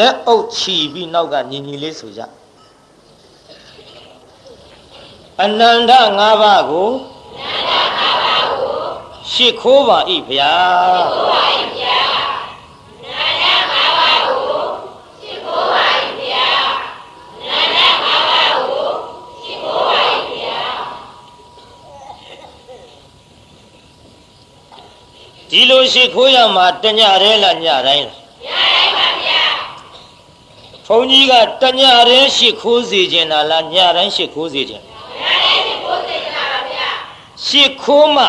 လက်အုပ်ချီပြီးနောက်ကညီညီလေးဆိုကြအနန္တ၅ပါးကိုရှစ်ခိုးပါ၏ဗျာဒီလိုရှစ်ခိုးရမှာတညရဲလားညတိုင်းလားညတိုင်းပါဗျာဘုန်းကြီးကတညရဲရှစ်ခိုးစေခြင်းလားညတိုင်းရှစ်ခိုးစေခြင်းညတိုင်းရှစ်ခိုးစေခြင်းပါဗျာရှစ်ခိုးမှ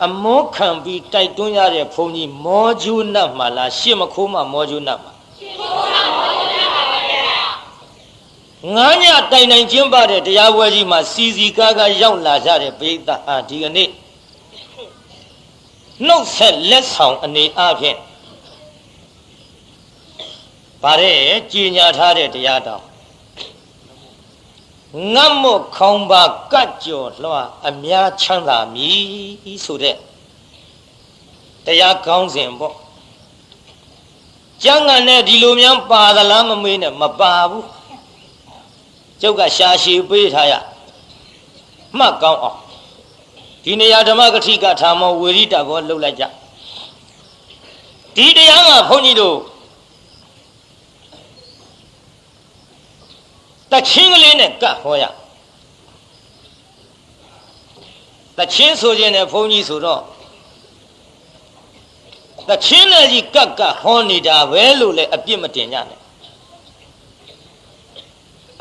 အမောခံပြီးတိုက်တွန်းရတဲ့ဘုန်းကြီးမောကျူးနတ်မှာလားရှစ်မခိုးမှမောကျူးနတ်မှာရှစ်ခိုးမှမောကျူးနတ်ပါဗျာငါးညတိုင်တိုင်ကျင်းပတဲ့တရားပွဲကြီးမှာစီစီကားကားရောက်လာကြတဲ့ပိဋကဟာဒီကနေ့နှုတ်ဆက်လက်ဆောင်အနေအချင်းဗါတဲ့ကြီးညာထားတဲ့တရားတော်ငတ်မို့ခေါင်းပါကတ်ကြော်လွှာအများချမ်းသာမည်ဆိုတဲ့တရားကောင်းစဉ်ပေါ့ကျမ်းဂန်နဲ့ဒီလိုများပါသလားမမေးနဲ့မပါဘူးကျုပ်ကရှာရှည်ပေးထားရမှတ်ကောင်းအောင်ဒီနေရာဓမ္မကတိကထာမောဝေရိတဘောလှုပ်လိုက်ကြဒီတရားကဘုန်းကြီးတို့တချင်းကလေးနဲ့ကတ်ဟောရတချင်းဆိုခြင်းနဲ့ဘုန်းကြီးဆိုတော့တချင်းနဲ့ကြီးကတ်ဟောနေတာပဲလို့လည်းအပြစ်မတင်ကြနဲ့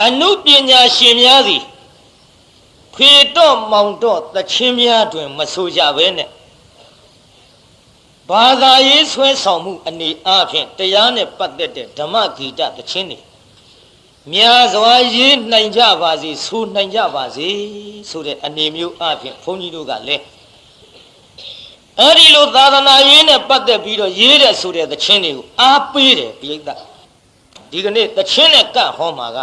အနုပညာရှင်များသည်ဖေတော့မောင်တော့တချင်းများတွင်မဆိုကြပဲနဲ့ဘာသာရေးဆွဲဆောင်မှုအနေအချင်းတရားနဲ့ပတ်သက်တဲ့ဓမ္မဂီတတချင်းတွေများစွာရေးနိုင်ကြပါစေဆိုနိုင်ကြပါစေဆိုတဲ့အနေမျိုးအချင်းဘုန်းကြီးတို့ကလည်းအဲ့ဒီလိုသာသနာရေးနဲ့ပတ်သက်ပြီးတော့ရေးတဲ့ဆိုတဲ့တချင်းတွေကိုအားပေးတယ်ပြိဿဒီကနေ့တချင်းနဲ့ကတ်ဟောမှာက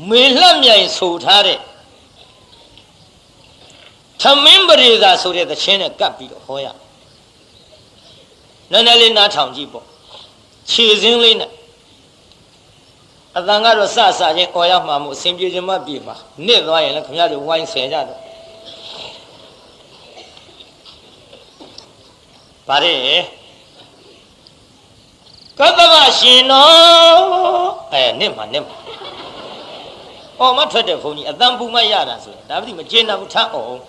မေလှမြိုင်ဆိုထားတဲ့သမင်းပရိသာဆိုတဲ့သချင်းနဲ့ကပ်ပြီးတော့ဟောရနည်းနည်းလေးနားထောင်ကြည့်ပေါ့ခြေစင်းလေးနဲ့အတန်ကတော့စချင်းអော်ရမှာမို့အစဉ်ပြေခြင်းမပြေပါနစ်သွားရင်လည်းခင်ဗျားတို့ဝိုင်းဆယ်ကြတော့ဗါတဲ့ကတ္တဗရှင်တော်နစ်မှာအော်မထွက်တဲ့ဘုန်းကြီးအတန်ပူမရတာဆိုရင်ဒါပတိမကျေနပ်ဘူးထားအောင်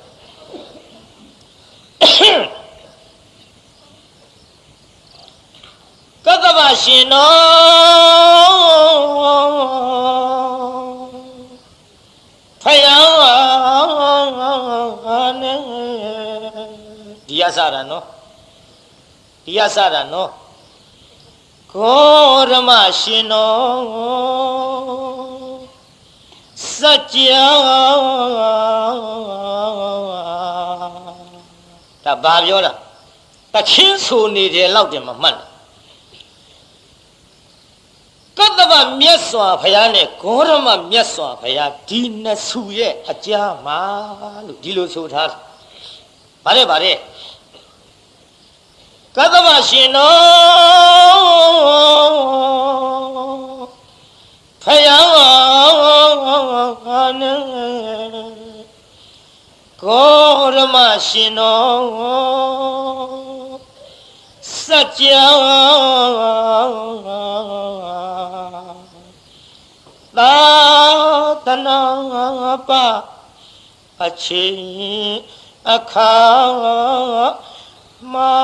ကတ္တဗရှင်တော်ဖယားနဲ့ဒီရစတာနော်ကိုရမရှင်တော်စัจ जा ဒါဘာပြောတာတချင်းဆိုနေတယ်လောက်တယ်မမှတ်နဲ့ကတ္တဗမြတ်စွာဘုရားနဲ့ဂေါရမမြတ်စွာဘုရားဒီနှစ်စုရဲ့အကြားမှာလို့ဒီလိုဆိုထားတယ်ဗါတဲ့ကတ္တဗရှင်တော်ဖယားနဲ့ကိုရမရှင်တော်စัจ जा သာသနာပအချင်းအခါမှာ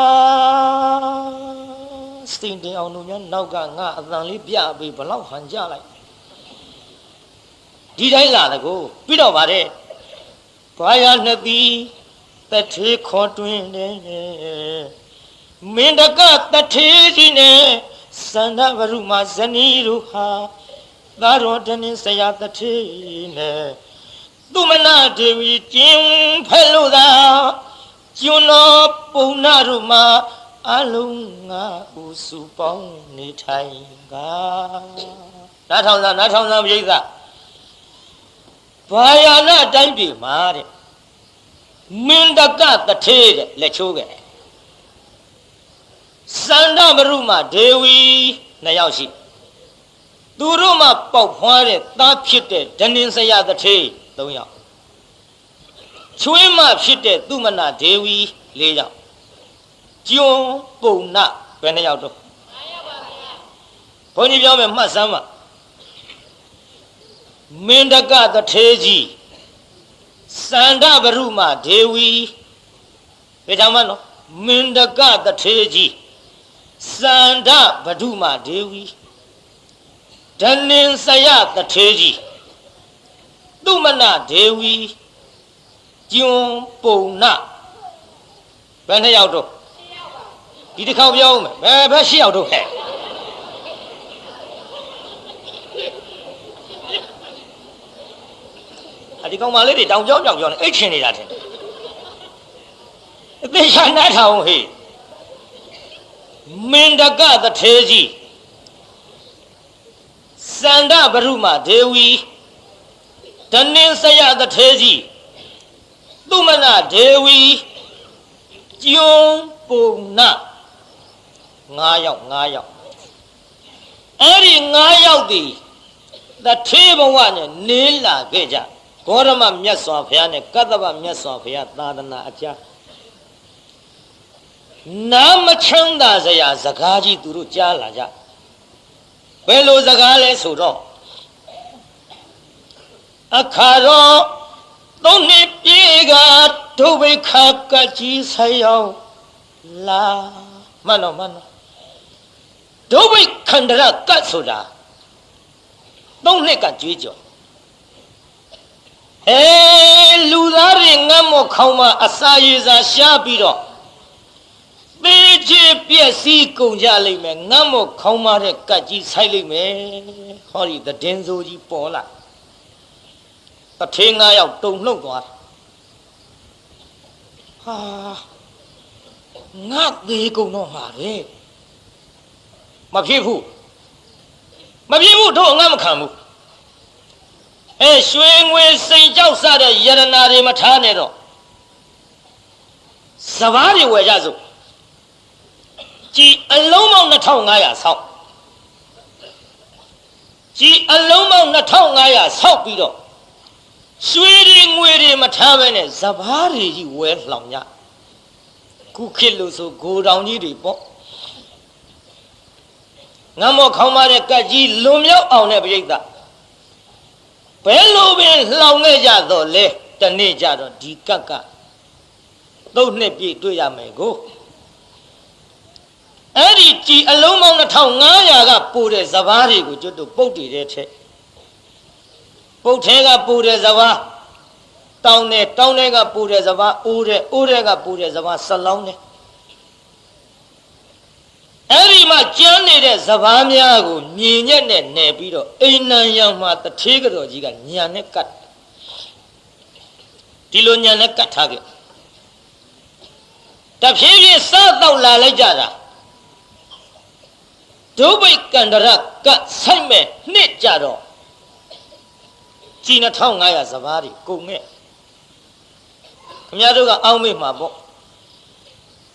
စိတ်တင်အောင်တို့များနောက်ကငါအတန်လေးပြပေးဘလောက်ဟန်ကြလိုက်ဒီတိုင်းလာတယ်ကိုပြီးတော့ဗါတဲ့ဘာယာနှစ်သည်တထေခေါ်တွင်တယ်မင်းတကတထေကြီးနဲ့စန္ဒဗရုမာဇနီးတို့ဟာသာတော်တနည်းဆရာတထေနဲ့သူမနာဒေဝီကျင်းဖဲလို့သာကျွန်းတော်ပုံနာတို့မှာအလုံးငါဥစုပေါင်းနေထိုင်ကနားထောင်စမ်းပြိဿဘာယာနာတိုင်းပြည်မှာတဲ့မင်းတကတထေတဲ့လက်ချိုးခဲ့စန္ဒဗရုမာဒေဝီနှစ်ယောက်ရှိ သူတို့မှပေါက်ဖွားတဲ့သားဖြစ်တဲ့ဒဏင်စရတထေး3ယောက်ချွေးမဖြစ်တဲ့သူမနာဒေဝီ4ယောက်ကျွန်းပုံနာဘယ်နှယောက်တော့ဘုန်းကြီးပြောမယ်မှတ်စမ်းပါမင်းတကတထေးကြီးစန္ဒဗရုမဒေဝီဘယ်ကြောင့်မနော်မင်းတကတထေးကြီးစန္ဒဗရုမဒေဝီဓနင်စယတထေးကြီးသူမနာဒေဝီကျွန်းပုံနာဘယ်နှယောက်တော့ဒီတစ်ခေါက်ပြောမယ်ဘယ်8ယောက်တော့ဟဲ့ဒီကောင်မလေးတွေတောင်ကြောင်းကြောင်ကြောင်းနေအိတ်ချင်နေတာတင်အသေးချာနားထောင်ဟေ့မင်းတကတထေးကြီးစန္ဒဗရုမဒေဝီဓနင်စယတထေးကြီးသူမနာဒေဝီကျွန်းပုံနာ9ယောက်အဲ့ဒီ9ယောက်ဒီတထေးဘဝနဲ့နေလာခဲ့ကြဂေါရမမြတ်စွာဘုရားနဲ့ကတ္တဗမြတ်စွာဘုရားသာသနာအကြားနာမချမ်းသာစရာစကားကြီးသူတို့ကြားလာကြဘယ်လိုစကားလဲဆိုတော့အခါတော့သုံးနှစ်ပြေကဒုဗိခကကြီးဆက်ရောက်လာမှန်တော့ဒုဗိခန္ဒရကတ်ဆိုတာသုံးနှစ်ကကြွေးကြော်လူသားတွေငတ်မော့ခေါင်းမှာအစာရေစာရှားပြီးတော့သေချေပျက်စီးကုန်ကြလိမ့်မယ်ငတ်မော့ခေါင်းမှာတဲ့ကတ်ကြီးဆိုင်လိမ့်မယ်ဟောဒီသတင်းစိုးကြီးပေါ်လာတထေး9ယောက်တုံလှုပ်သွားဟာငါသေးကုန်တော့မှာလေမဖြစ်ဘူးတို့ငါမခံဘူးရွှေငွေစိန်ကြောက်စတဲ့ယရနာတွေမထားနဲ့တော့စဘာတွေဝယ်ကြစို့ကြည်အလုံးပေါင်း2500ဆောက်ကြည်အလုံးပေါင်း2500ဆောက်ပြီးတော့ရွှေတွေငွေတွေမထားဘဲနဲ့စဘာတွေကြီးဝယ်လှောင်ကြခုခေတ်လို့ဆိုဂိုတောင်ကြီးတွေပေါ့ငါမောခေါင်းမတဲ့ကတ်ကြီးလွန်မြောက်အောင်တဲ့ပြိဿဘယ်လိုပင်လှောင်ခဲ့ကြတော့လဲတနေ့ကြတော့ဒီကတ်ကသုံးနှစ်ပြည့်တွေ့ရမယ်ကိုအဲ့ဒီကြည်အလုံးပေါင်း2500ကပို့တဲ့စဘာတွေကိုကျွတ်တို့ပုတ်တည်တဲ့ထက်ပုတ်ထဲကပို့တဲ့စဘာတောင်းတဲ့ကပို့တဲ့စဘာအိုးတဲ့ကပို့တဲ့စဘာဆက်လောင်းတဲ့အဲ့ဒီမှာကျန်းနေတဲ့စဘာများကိုမြင်ညက်နဲ့နယ်ပြီးတော့အိမ်နံရံမှာတထေးကတော်ကြီးကညံနဲ့ကတ်ဒီလိုညံနဲ့ကတ်ထားခဲ့တဖြည်းဖြည်းစားတော့လာလိုက်ကြတာဒုဗိကန္ဒရကဆိုင်မဲ့နှစ်ကြတော့ကြည်2500စဘာတွေကုန်ခဲ့ခင်ဗျားတို့ကအောင်းမေ့မှာပေါ့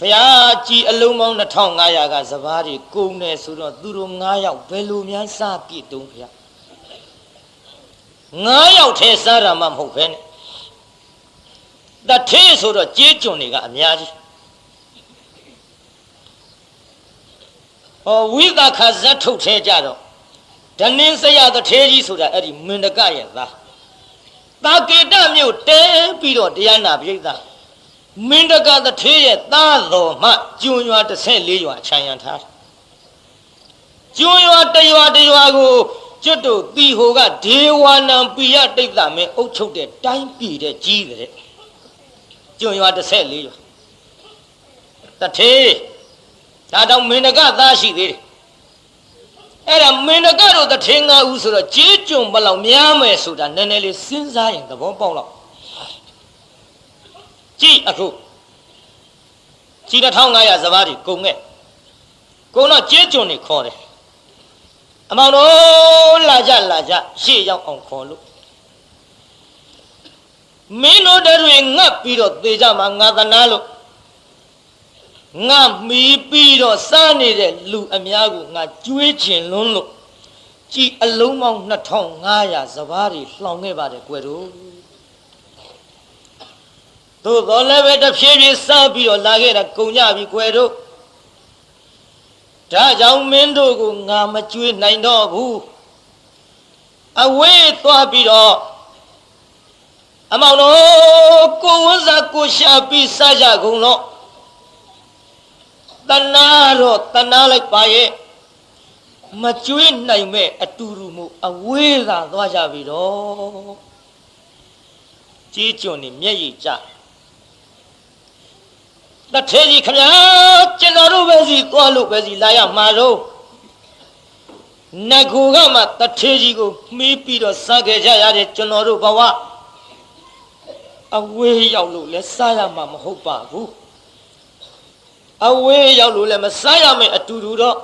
ဘုရားကြည်အလုံးပေါင်း2500ကစဘာတွေကုန်တယ်ဆိုတော့သူတို့9ယောက်ဘယ်လိုများစားပြည့်တုံးဘုရား9ယောက်ထဲစားတာမှမဟုတ်ပဲနဲ့တထေးဆိုတော့ကြေးကျွန်တွေကအများကြီးဝိသခဇတ်ထုတ်ထဲကြတော့ဓနင်းစရတထေးကြီးဆိုတာအဲ့ဒီမင်းတကရဲ့သားတာကေတမြို့တဲပြီးတော့တရားနာပြိဿမင်းတကတထေးရဲ့သားတော်မှကျွန်းရွာ14ရွာခြံရံထားကျွန်းရွာတရွာကိုကျွတ်တို့တီဟိုကဒေဝနံပိယတိတ်သမင်းအုပ်ချုပ်တဲ့တိုင်းပြည်တဲ့ကြီးတဲ့ကျွန်းရွာ14ရွာတထေးဒါတော့မင်းတကသားရှိသေးတယ်အဲ့ဒါမင်းတကတော့တထေး9ဦးဆိုတော့ကြေးကျွန်ဘလောက်များမယ်ဆိုတာနည်းနည်းလေးစဉ်းစားရင်သဘောပေါက်တော့ကြည့်အခုကြည်2500စဘာတွေကုန်ခဲ့ကုန်တော့ကြေးကျွန်တွေခေါ်တယ်အမောင်တို့လာကြရှေ့ရောက်အောင်ခေါ်လို့မင်းတို့တွေငတ်ပြီးတော့သေကြမှာငါသနာလို့ငါမီးပြီးတော့စားနေတဲ့လူအများကိုငါကျွေးချင်လွန်းလို့ ကြည်အလုံးပေါင်း2500စဘာတွေလှောင်ခဲ့ပါတယ်ကွယ်တို့သို့တော်လည်းပဲတဖြည်းဖြည်းစပြီးတော့လာခဲ့တာကုန်ကြပြီကွယ်တို့ဒါကြောင့်မင်းတို့ကိုငါမကြွေးနိုင်တော့ဘူးအဝေးသွားပြီးတော့အမောင်တို့ကိုဝန်းစားကိုရှာပြီးစားကြကုန်တော့တနာတော့တနာလိုက်ပါရဲ့မကြွေးနိုင်မဲ့အတူတူမှုအဝေးသာသွားကြပြီတော့ကြီးကျွန်းနေမျက်ရည်ကျတထဲကြီးခမညာကျွန်တော်တို့ပဲစီသွားလို့ပဲစီလာရမှာတော့နဂူကမှတထဲကြီးကိုမှီးပြီးတော့စားခဲ့ကြရတဲ့ကျွန်တော်တို့ဘဝအဝေးရောက်လို့လဲစားရမှာမဟုတ်ပါဘူးအဝေးရောက်လို့လဲမစားရမယ့်အတူတူတော့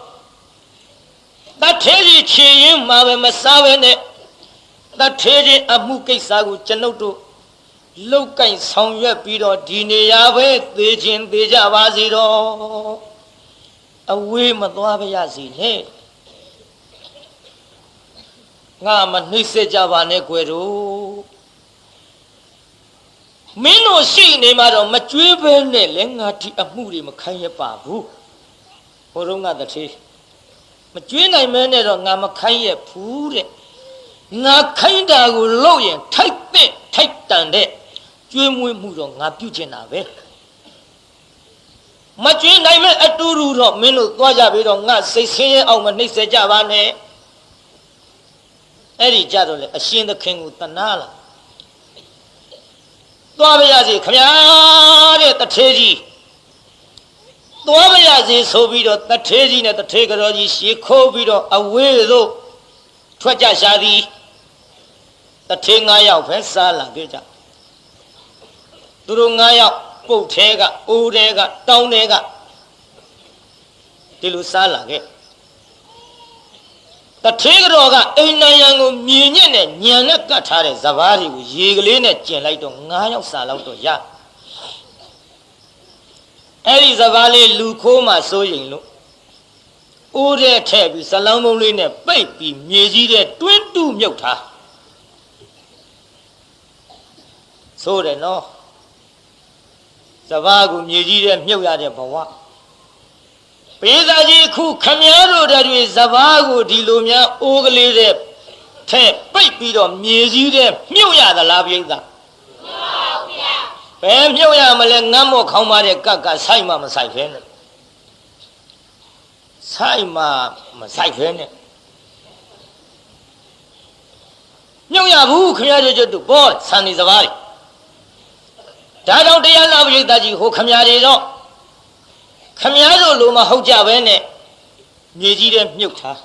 တထဲကြီးချေရင်မှာပဲမစားပဲနဲ့တထဲကြီးအမှုကိစ္စကိုကျွန်ုပ်တို့လုတ်ကင်ဆောင်ရွက်ပြီးတော့ဒီနေရာပဲသေခြင်းသေကြပါစေတော့အဝေးမသွားပါရစေနဲ့ငါမနှိမ့်ဆက်ကြပါနဲ့ကွယ်တို့မင်းတို့ရှိနေမှာတော့မကြွေးပဲနဲ့လဲငါဒီအမှုတွေမခိုင်းရပါဘူးဟိုတော့ငါတထေးမကြွေးနိုင်မဲနဲ့တော့ငါမခိုင်းရဘူးတဲ့ငါခိုင်းတာကိုလုပ်ရင်ထိုက်တဲ့ထိုက်တန်တဲ့ကျွေးမွေးမှုတော့ငါပြုချင်တာပဲမကြွေးနိုင်မဲ့အတူတူတော့မင်းတို့သွားကြပြီးတော့ငါစိတ်ဆင်းရဲအောင်မနှိမ့်ဆက်ကြပါနဲ့အဲ့ဒီကြတော့လေအရှင်သခင်ကိုတနာလာသွားပါရစေခမညာတဲ့တထေးကြီးသွားပါရစေဆိုပြီးတော့တထေးကြီးနဲ့တထေးကတော်ကြီးရှေးခိုးပြီးတော့အဝေးသို့ထွက်ကြရှာသည်တထေး9ယောက်ပဲစားလာခဲ့ကြသူတို့9ယောက်ပုတ်ထဲကအိုးထဲကတောင်းထဲကဒီလိုစားလာခဲ့တထေးကတော်ကအိမ်နံရံကိုမြင်ညက်နဲ့ညံနဲ့ကတ်ထားတဲ့စဘာတွေကိုရေကလေးနဲ့ကျင်လိုက်တော့9ယောက်စားလောက်တော့ရအဲ့ဒီစဘာလေးလူခိုးမှစိုးရင်လို့အိုးထဲထည့်ပြီးဇလောင်းမုံလေးနဲ့ပိတ်ပြီးမြေကြီးတဲ့တွင်းတူးမြုပ်ထားဆိုတယ်နော်စဘာကိုမြေကြီးတဲ့မြုပ်ရတဲ့ဘဝပေးစာကြီးခုခမည်းတော်တွေစဘာကိုဒီလိုများအိုးကလေးတဲ့ထဲပိတ်ပြီးတော့မြေကြီးတဲ့မြုပ်ရသလားပြိဿဘယ်မြုပ်ရမလဲငတ်မော့ခေါင်းပါတဲ့ကတ်ကဆိုင်မှမဆိုင်ဖဲနဲ့ဆိုင်မှမဆိုင်ဖဲနဲ့မြုပ်ရဘူးခမည်းတော်တို့ဘောဆန်နေစဘာတွေဒါတော့တရားနာပရိသတ်ကြီးဟိုခမည်းတွေတော့ခမည်းတော်လိုမဟုတ်ကြပဲနဲ့မြေကြီးတဲ့မြုပ်ထား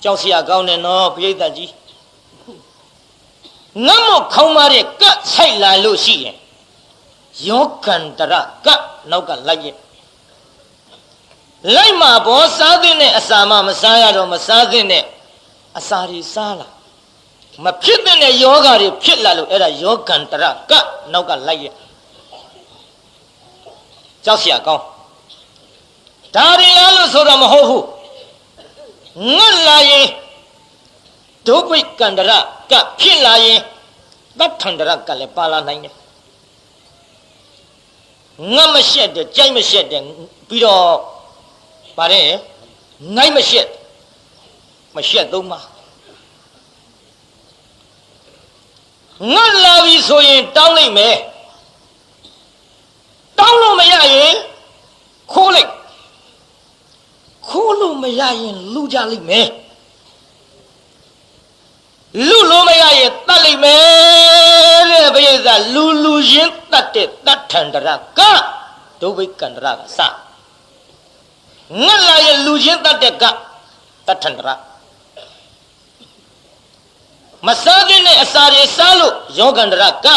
ကြောက်စရာကောင်းတယ်နော်ပရိသတ်ကြီးငတ်မော့ခေါင်းပါတဲ့ကတ်ဆိုင်လာလို့ရှိရင်ယောကန္တရကတ်နောက်ကလိုက်ရဲ့လိုက်မှာဘောစားတဲ့အစာမှမစားရတော့မစားတဲ့အစာတွေစားလာမဖြစ်တဲ့ယောဂါတွေဖြစ်လာလို့အဲ့ဒါယောကန္တရကနောက်ကလိုက်ရဲ့ကြောက်စရာကောင်းဒါတွေလားလို့ဆိုတော့မဟုတ်ဘူးငတ်လာရင်ဒုပိကန္တရကဖြစ်လာရင်သတ္ထန္တရကလည်းပါလာနိုင်တယ်ငတ်မရှက်တဲ့ကြိုက်မရှက်တဲ့ပြီးတော့ပါတယ်ငိုက်မရှက်သုံးပါငတ်လာပြီဆိုရင်တောင်းလိုက်မယ်တောင်းလို့မရရင်ခိုးလိုက်ခိုးလို့မရရင်လူကြလိမ့်မယ်လူလို့မရရင်တတ်လိမ့်မယ်တဲ့ဘိယသာလူချင်းတတ်တဲ့တတ်ထန္တရကဒုဗိကန္တရကစငတ်လာရင်လူချင်းတတ်တဲ့ကတတ်ထန္တရမစားတဲ့အစာတွေစားလို့ယောဂန္တရက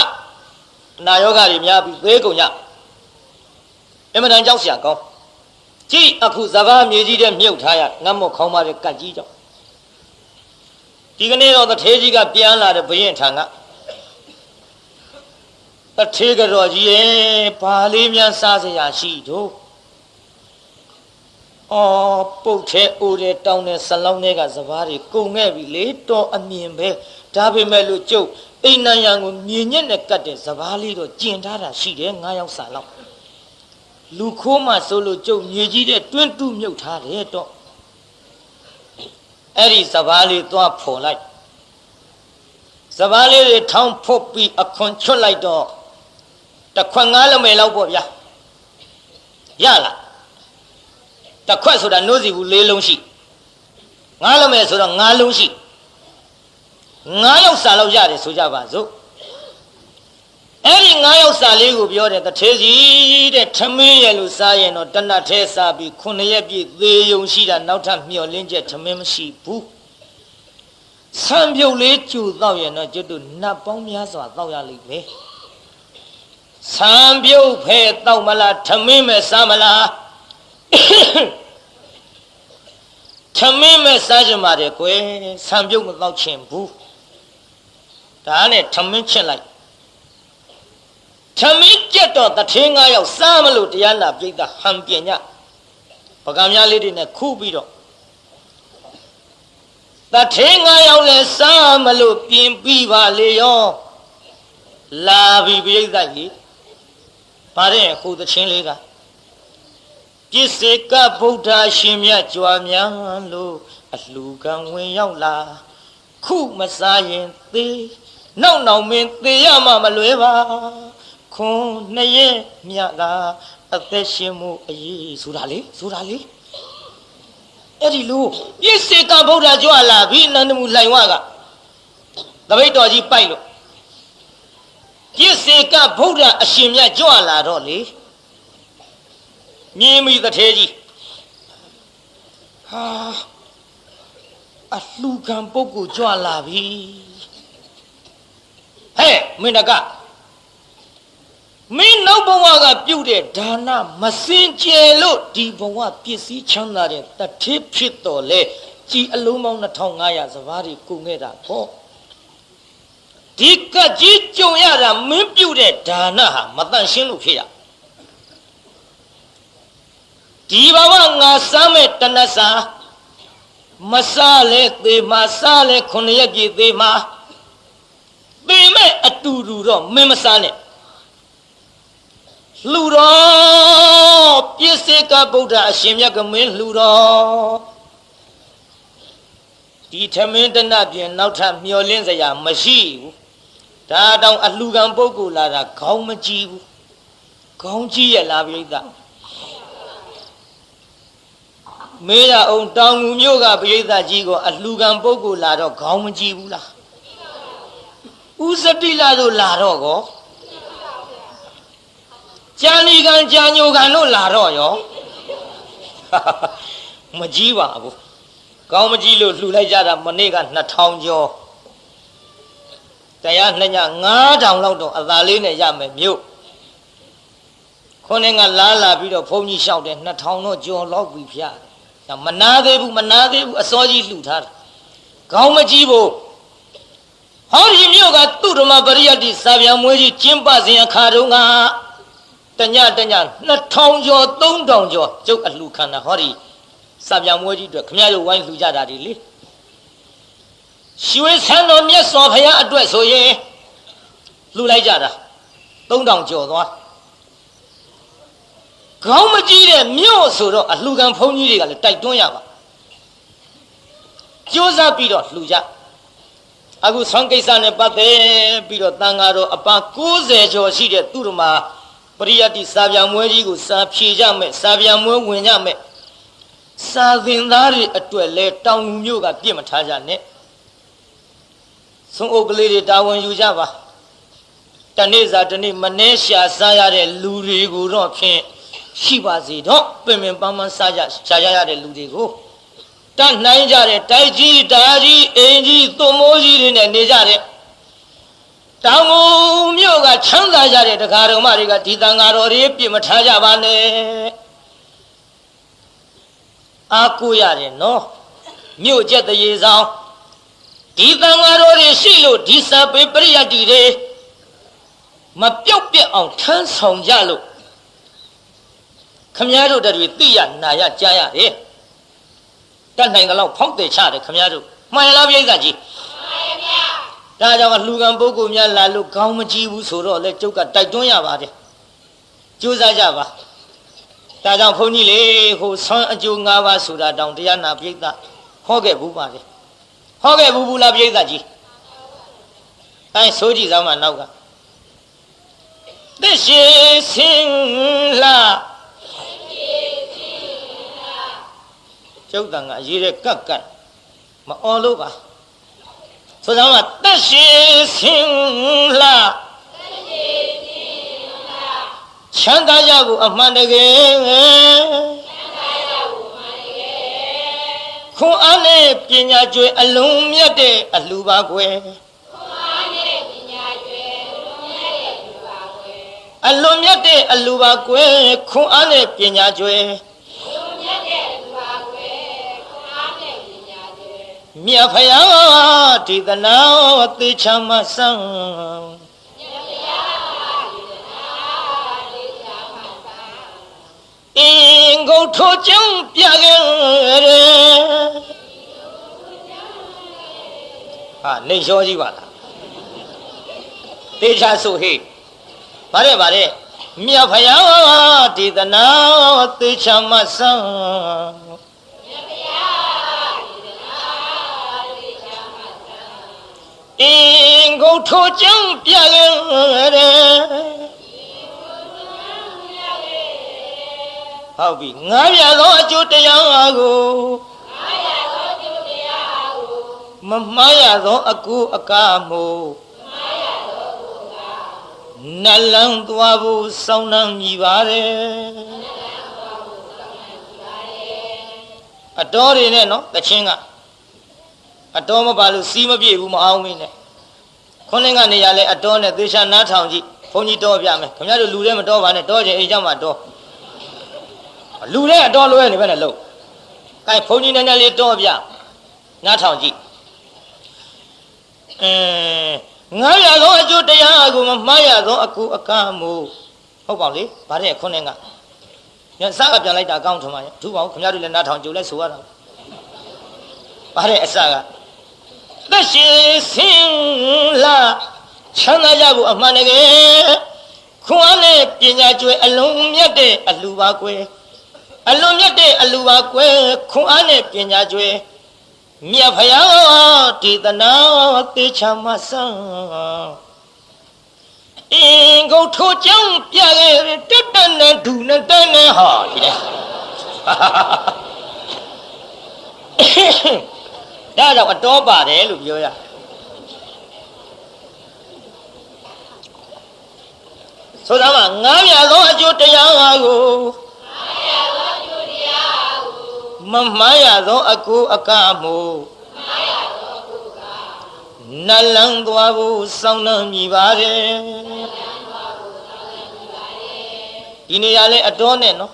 နာယောဂတွေများပြီးသေးကုန်ကြအမှန်တန်ကြောက်စရာကောင်းကြည့်အခုစဘာမြေကြီးတဲ့မြုပ်ထားရငတ်မော့ခေါင်းပါတဲ့ကတ်ကြီးကြောင့်ဒီကနေ့တော့တထေးကြီးကပြန်လာတဲ့ဘရင်ထံကတထေးကတော်ကြီးရဲ့ဘာလေးများစားစရာရှိတို့ အော်ပုတ်ထဲအိုးတဲ့တောင်းတဲ့ဆလောင်းတွေကစဘာတွေကုန်ခဲ့ပြီလေတော်အမြင်ပဲဒါပေမဲ့လို့ကျုပ်အိမ်နံရံကိုမြင်ညက်နဲ့ကတ်တဲ့စဘာလေးတော့ကျင်ထားတာရှိတယ်9ယောက်စာလောက်လူခိုးမှဆိုလို့ကျုပ်မြေကြီးတဲ့တွင်းတူးမြုပ်ထားတယ်တော့အဲ့ဒီစဘာလေးသွားဖော်လိုက်စဘာလေးတွေထောင်းဖုတ်ပြီးအခွန်ချွတ်လိုက်တော့တခွက်9လမယ်လောက်ပေါ့ဗျာရလားတခွက်ဆိုတာနှိုးစီဘူး4လုံးရှိ9လမယ်ဆိုတော့9လုံးရှိ9ယောက်စာလောက်ရတယ်ဆိုကြပါစို့အဲ့ဒီ9ယောက်စာလေးကိုပြောတယ်တထေးစီတဲ့ထမင်းရဲ့လို့စားရင်တော့တနတ်ထဲစားပြီး9ရက်ပြည့်သေးယုံရှိတာနောက်ထပ်မျောလင်းချက်ထမင်းမရှိဘူးဆံပြုတ်လေးကျူတော့ရင်တော့ကျွတ်တို့နတ်ပေါင်းများစွာတောက်ရလိမ့်မယ်ဆံပြုတ်ဖဲတောက်မလားထမင်းမဲ့စားမလားထမင်းမဲ့စားကြမှာတယ်ကွယ်ဆံပြုတ်မတောက်ချင်ဘူးဒါနဲ့ထမင်းချက်လိုက်ထမင်းကြက်တော့တထင်း9ယောက်စားမလို့တရားနာပြိတ္တာဟန်ပြညပကံများလေးတွေနဲ့ခုပြီးတော့တထင်း9ယောက်လဲစားမလို့ပြင်ပြီးပါလေရောလာပြီပြိတ္တာကြီးဗါတဲ့ခုတချင်းလေးကပြစ္ဆေကဗုဒ္ဓရှင်မြတ်ကြွားများလို့အလှကံဝင်ရောက်လာခုမစားရင်သေးနောက်မင်းသေရမှမလွယ်ပါခွန်2ရက်မြတ်သာအသက်ရှင်မှုအရေးဆိုတာလေအဲ့ဒီလိုပြစ္ဆေကဗုဒ္ဓကြွလာပြီအနန္တမူလှိုင်ဝကတပိတ်တော်ကြီးပိုက်လို့ပြစ္ဆေကဗုဒ္ဓအရှင်မြတ်ကြွလာတော့လေမြင်မိတထေးကြီးဟာအလှကံပုဂ္ဂိုလ်ကြွလာပြီဟဲ့မင်းတကမင်းနောက်ဘဝကပြုတ်တဲ့ဒါနမစင်ကြယ်လို့ဒီဘဝပစ္စည်းချမ်းသာတဲ့တထေးဖြစ်တော်လဲကြည်အလုံးပေါင်း2500စဘာတွေကုန်ခဲ့တာပေါ့ဒီကကြီးကြုံရတာမင်းပြုတ်တဲ့ဒါနဟာမတန်ရှင်းလို့ဖြစ်ရဒီဘဝငါစားမဲ့တဏ္ဍစာမစားလဲသေမှာစားလဲ9ရက်ပြည့်သေမှာသေမဲ့အတူတူတော့မင်းမစားနဲ့လှူတော်ပြစ္ဆေကဗုဒ္ဓအရှင်မြတ်ကမင်းလှူတော်ဒီထမင်းတနပြင်နောက်ထပ်မျောလင်းစရာမရှိဘူးဒါတောင်အလှူကံပုဂ္ဂိုလ်လာတာခေါင်းမကြည့်ဘူးခေါင်းကြည့်ရလားပြိဿမေးရအောင်တောင်ငူမြို့ကပရိသတ်ကြီးကိုအလှူကံပုဂ္ဂိုလ်လာတော့ခေါင်းမကြည့်ဘူးလားဥစတိလာတို့လာတော့ကောကြာလီကံကြာညိုကံတို့လာတော့ရောမကြည့်ပါဘူးခေါင်းမကြည့်လို့လှူလိုက်ကြတာမနေ့က2000ကျော်တရားနှစ်ည9000လောက်တော့အသာလေးနဲ့ရမယ်မြို့ခေါင်းကလာပြီးတော့ဘုန်းကြီးလျှောက်တယ်2000တော့ကျော်လောက်ပြီဖျားမနာသေးဘူးအစောကြီးလှူထားတာခေါင်းမကြည့်ဘူးဟောဒီမြို့ကသူ့ဓမ္မပရိယတ္တိစာပြန်မွေးကြီးကျင်းပစဉ်အခါတုန်းကတည2000ကျော်3000ကျော်ကျုပ်အလှခံတာဟောဒီစာပြန်မွေးကြီးအတွက်ခမရတို့ဝိုင်းလှူကြတာဒီလေရွှေဆန်းတော်မြတ်စွာဘုရားအတွက်ဆိုရင်လှူလိုက်ကြတာ3000ကျော်သွားခေါင်းမကြည့်တဲ့မြို့ဆိုတော့အလှကံဘုန်းကြီးတွေကလည်းတိုက်တွန်းရပါကြိုးစားပြီးတော့လှူကြအခုဆောင်းကိစ္စနဲ့ပတ်သက်ပြီးတော့တန်ဃာတော်အပါ90ကျော်ရှိတဲ့သူတို့မှာပရိယတ္တိစာပြန်မွဲကြီးကိုစာဖြေကြမယ်စာပြန်မွဲဝင်ကြမယ်စာသင်သားတွေအတွက်လဲတောင်မြို့ကပြစ်မထားကြနဲ့ဆုံးအုပ်ကလေးတွေတာဝန်ယူကြပါတနေ့စာတနေ့မနှဲရှာစားရတဲ့လူတွေကိုတော့ဖြင့်ရှိပါစေတော့ပင်ပန်းပန်းစားကြရှားရတဲ့လူတွေကိုတတ်နိုင်ကြတဲ့တိုက်ကြီးဓာကြီးအင်ကြီးသွမိုးကြီးတွေနဲ့နေကြတဲ့တောင်ကုန်မြို့ကချမ်းသာကြတဲ့တရားတော်မတွေကဒီတန်ဃာတော်တွေပြစ်မထားကြပါနဲ့အားကိုးရတယ်နော်မြို့ကျက်တရေဆောင်ဒီတန်ဃာတော်တွေရှိလို့ဒီစာပေပရိယတ္တိတွေမပြောက်ပြက်အောင်ထမ်းဆောင်ကြလို့ ခမည်းတော်တွေသိရနာရကြားရတယ်တတ်နိုင်ကြလောက်ဖောက်တယ်ချတယ်ခမည်းတော်မှန်လားပြိဿကြီးမှန်ပါဗျာဒါကြောင့်လူကံပုဂ္ဂိုလ်များလာလို့ခေါင်းမကြီးဘူးဆိုတော့လေကျုပ်ကတိုက်တွန်းရပါတယ်ကြိုးစားကြပါဒါကြောင့်ဘုန်းကြီးလေဟိုဆွမ်းအကျိုး၅ပါးဆိုတာတောင်တရားနာပြိဿဟောခဲ့ဘူးပါလေဟောခဲ့ဘူးလားပြိဿကြီးအဲဆိုကြည့်စမ်းမနောက်ကသက်ရှိစင်လာကျုပ်တန်ကအရေးတဲ့ကတ်ကတ်မအော်လို့ပါဆိုစမ်းမသက်ရှိစင်လာချမ်းသာကြဖို့အမှန်တကယ်ခွန်အားနဲ့ပညာကျွယ်အလုံးမြတ်တဲ့အလှပါကွယ်အလွန်မြတ်တဲ့အလှပါကွယ်ခွန်အားနဲ့ပညာကျွယ်မြတ်ဖယားဒီသနာသေချာမဆန်းအင်းကိုထိုးကြောင်းပြခဲ့တယ်ဟာနေလျှောကြီးပါလားသေချာဆိုဟေးဗါတဲ့မြတ်ဖယားဒီသနာသေချာမဆန်းအင်းကိုထိုးကြောင်းပြခဲ့တယ်ဟုတ်ပြီငါးပြသောအကျိုးတရားကိုမမှားရသောအကူအကားမို့နလန်းသွားဖို့စောင်းနှံမြည်ပါတယ်အတော်တွေနဲ့နော်တချင်းကအတော်မပါလို့စီးမပြေဘူးမအောင်မင်းနဲ့ခွန်းလင်းကနေရလဲအတော်နဲ့သေချာနားထောင်ကြည့်ဘုန်းကြီးတော်ပြမယ်ခင်ဗျားတို့လူထဲမတော်ပါနဲ့တော်ချင်အိမ်ကြောင့်မှတော်လူထဲအတော်လွဲနေပဲနဲ့လို့အဲဘုန်းကြီးနည်းနည်းလေးတော်ပြနားထောင်ကြည့်ငါရသောအကျိုးတရားကိုမမှားရသောအကူအကားမို့ဟုတ်ပါလေဗါတဲ့ခွန်းလင်းကညစကပြန်လိုက်တာအကောင်းထင်ပါရဲ့ဒုပါဦးခင်ဗျားတို့လည်းနားထောင်ကြိုလိုက်ဆိုရတာဗါတဲ့အစကသက်ရှိစင်လာချမ်းသာကြဖို့အမှန်တကယ်ခွန်အားနဲ့ပညာကျွယ်အလုံးမြတ်တဲ့အလှပါကွယ်အလုံးမြတ်တဲ့အလှပါကွယ်ခွန်အားနဲ့ပညာကျွယ်မြတ်ဖယားဒီသနာသေချာမဆန်းအင်းကိုထိုးကြောင်းပြခဲ့တက်တက်နဲ့ဒူနဲ့တက်နဲ့ဟာဒီလေဒါကြောင့်အတော်ပါတယ်လို့ပြောရဆိုတော့ငါးပြသောအကျိုးတရားကိုမမှားရသောအကူအကားမို့နလန်းသွားဖို့စောင်းနှံမြည်ပါတယ်ဒီနေရာလဲအတော်နဲ့နော်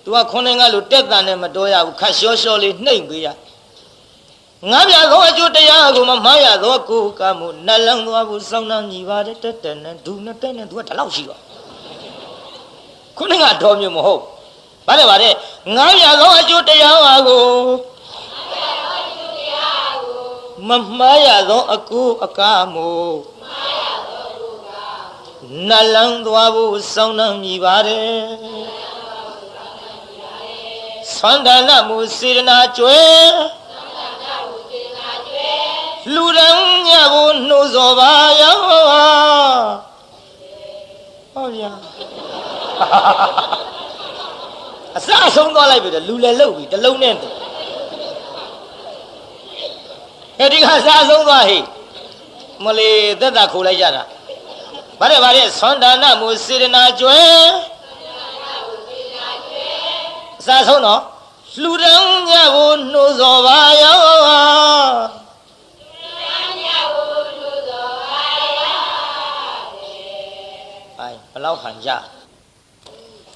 သူကခွန်းနေကလို့တက်တန်နဲ့မတော်ရဘူးခတ်လျှောလျှောလေးနှိမ့်ပေးရငါးပြသောအကျိုးတရားကိုမမှားရသောအကူအကားမို့နလန်းသွားဖို့စောင်းနှံမြည်ပါတယ်တက်တက်နဲ့ဒူနဲ့တက်နဲ့သူကဒီလောက်ရှိတော့ခွန်းနေကတော်မျိုးမဟုတ်ဗါတဲ့ငါးပြသောအကျိုးတရားကိုမမှားရသောအကူအကားမို့နလန်းသွားဖို့စောင်းနှံမြည်ပါတယ်ဆွမ်းဒါနမှုစေရနာကျွဲလူရန်ညဖို့နှိုးစောပါရောဟုတ်ဗျာအစအဆုံးသွားလိုက်ပြီလူလည်းလှုပ်ပြီတလုံးနဲ့အဲဒီကအစအဆုံးသွားဟိမလေးသက်သာခိုးလိုက်ကြတာဗါတဲ့ဆွမ်းဒါနမှုစေရနာကျွဲအစအဆုံးတော့လူရန်ညဖို့နှိုးစောပါရောဘလောက်ခံကြ